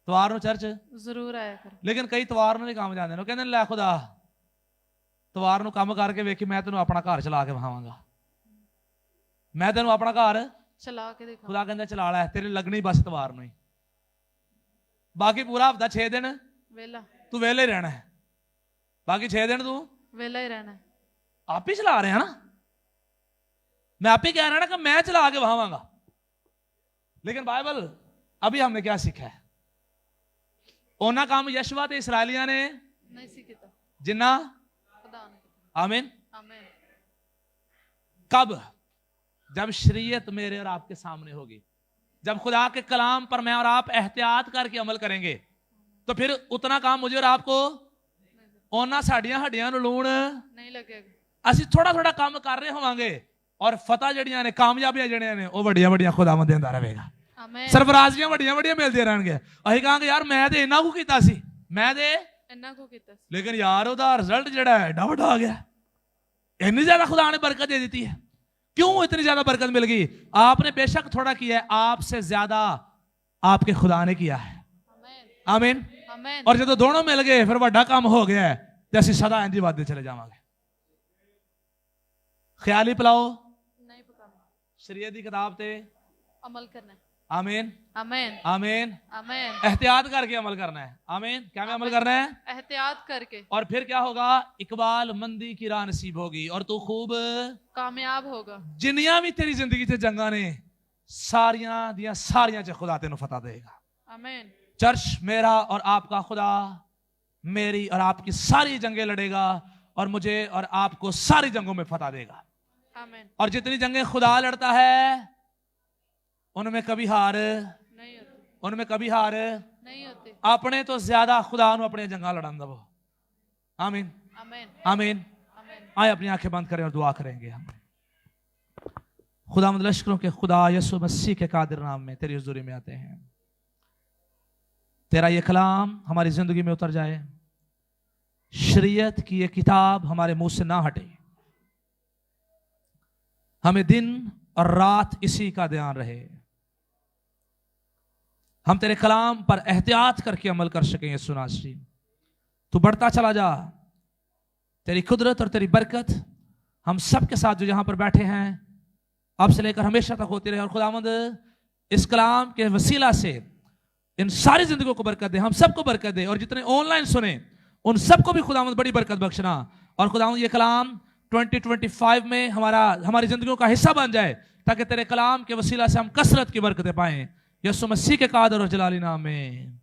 Speaker 1: इतवार नूं चर्च
Speaker 2: जरूर आया करो। लेकिन
Speaker 1: लेकिन कई इतवार नूं नहीं काम जाते ने, कहंदे लै खुदा इतवार नूं काम करके वेखी मैं तेनों अपना घर चला के विखावांगा, मैं तेनों अपना घर
Speaker 2: चला के दिखा
Speaker 1: खुदा कहता चला लै, तेरे लगनी बस इतवार ਨੂੰ ਹੀ, बाकी पूरा हफ्ता 6 दिन
Speaker 2: वेला
Speaker 1: तू वेले रहना है, बाकी 6 दिन तू
Speaker 2: वेला ही रहना है।
Speaker 1: आप ही चला रहे हैं ना, मैं आप ही कह रहा ना कि मैं चला के वहावांगा, लेकिन बाइबल अभी हमने क्या सीखा है? ओना काम यशवा ते इसराइलियां ने
Speaker 2: नहीं सीखता
Speaker 1: जिन्ना,
Speaker 2: खुदा ने
Speaker 1: आमीन।
Speaker 2: आमीन।
Speaker 1: कब? जब शरीयत मेरे और आपके सामने होगी, जब खुदा के कलाम पर मैं और आप एहतियात करके अमल करेंगे, तो फिर उतना काम मुझे और आपको ओना साड़ियां हड्डियां नु लूण
Speaker 2: नहीं लगेगा।
Speaker 1: ਅਸੀਂ ਥੋੜਾ ਥੋੜਾ ਕੰਮ ਕਰ ਰਹੇ ਹੋਵਾਂਗੇ ਔਰ ਫਤਹ ਜਿਹੜੀਆਂ ਨੇ, ਕਾਮਯਾਬੀਆਂ ਜਿਹੜੀਆਂ ਨੇ ਉਹ ਵੱਡੀਆਂ ਵੱਡੀਆਂ ਖੁਦਾਵੰਦ ਦਿੰਦਾ ਰਹੇਗਾ,
Speaker 2: आमीन।
Speaker 1: ਸਰਫਰਾਜ਼ੀਆਂ ਵੱਡੀਆਂ ਵੱਡੀਆਂ ਮਿਲਦੀਆਂ ਰਹਿਣਗੀਆਂ। ਅਸੀਂ ਕਹਾਂਗੇ ਯਾਰ ਮੈਂ ਤੇ ਇੰਨਾ ਕੁ ਕੀਤਾ ਸੀ, ਮੈਂ ਤੇ
Speaker 2: इन्ना को कीता सी।
Speaker 1: लेकिन यार ਉਹਦਾ ਰਿਜ਼ਲਟ ਜਿਹੜਾ ਹੈ ਏਡਾ ਵੱਡਾ ਆ ਗਿਆ, ਇੰਨੀ ਜ਼ਿਆਦਾ खुदा ने बरकत दे दी है। क्यों इतनी ज्यादा बरकत मिल गई? आपने बेशक थोड़ा किया है, आपसे ज्यादा आपके खुदा ने किया है,
Speaker 2: आमीन
Speaker 1: आमीन।
Speaker 2: आमीन।
Speaker 1: और जो दोनों मिल गए फिर बड़ा काम हो गया है, तो असं सदा इंज वादे चले जावांगे। ख्याली पिलाओ
Speaker 2: नहीं पकाना,
Speaker 1: शरीयत की किताब ते
Speaker 2: अमल करना है।
Speaker 1: आमीन
Speaker 2: आमीन
Speaker 1: आमीन।
Speaker 2: आमीन।
Speaker 1: एहतियात करके अमल करना है, आमीन। क्या में अमल करना है?
Speaker 2: एहतियात करके,
Speaker 1: और फिर क्या होगा? इकबाल मंदी की राह नसीब होगी और तू खूब
Speaker 2: कामयाब होगा।
Speaker 1: जिन्नियां भी तेरी जिंदगी च जंगा ने सारियां दियां सारियां च खुदा तेनों फतह देगा।
Speaker 2: आमीन।
Speaker 1: चर्च मेरा और आपका खुदा मेरी और आपकी सारी जंगें लड़ेगा और मुझे और आपको सारी जंगों में फतह देगा।
Speaker 2: आमीन।
Speaker 1: और जितनी जंगें खुदा लड़ता है उनमें कभी हार
Speaker 2: नहीं होती,
Speaker 1: उनमें कभी हार
Speaker 2: नहीं होती।
Speaker 1: अपने तो ज्यादा खुदा नु अपने जंगा लड़न दो, आमीन
Speaker 2: आमीन
Speaker 1: आमीन।
Speaker 2: आमीन।
Speaker 1: आए अपनी आंखें बंद करें और दुआ करेंगे हम। खुदावंद लश्करों के खुदा यीशु मसीह के कादिर नाम में तेरी हुजूरी में आते हैं, तेरा ये कलाम हमारी जिंदगी में उतर जाए, शरीयत की ये किताब हमारे मुंह से ना हटे, हमें दिन और रात इसी का ध्यान रहे, हम तेरे कलाम पर एहतियात करके अमल कर सकें। यीशु नासरी तू बढ़ता चला जा, तेरी कुदरत और तेरी बरकत हम सब के साथ जो यहां पर बैठे हैं अब से लेकर हमेशा तक होती रहे। और खुदावंद इस कलाम के वसीला से इन सारी जिंदगियों को बरकत दे, हम सबको बरकत दे, और जितने ऑनलाइन सुने उन सबको भी खुदावंद बड़ी बरकत बख्शना। और खुदावंद ये कलाम 2025 में हमारी जिंदगियों का हिस्सा बन जाए, ताकि तेरे कलाम के वसीला से हम कसरत की बरकतें पाएं। यीशु मसीह के कादर और जलाली नाम में।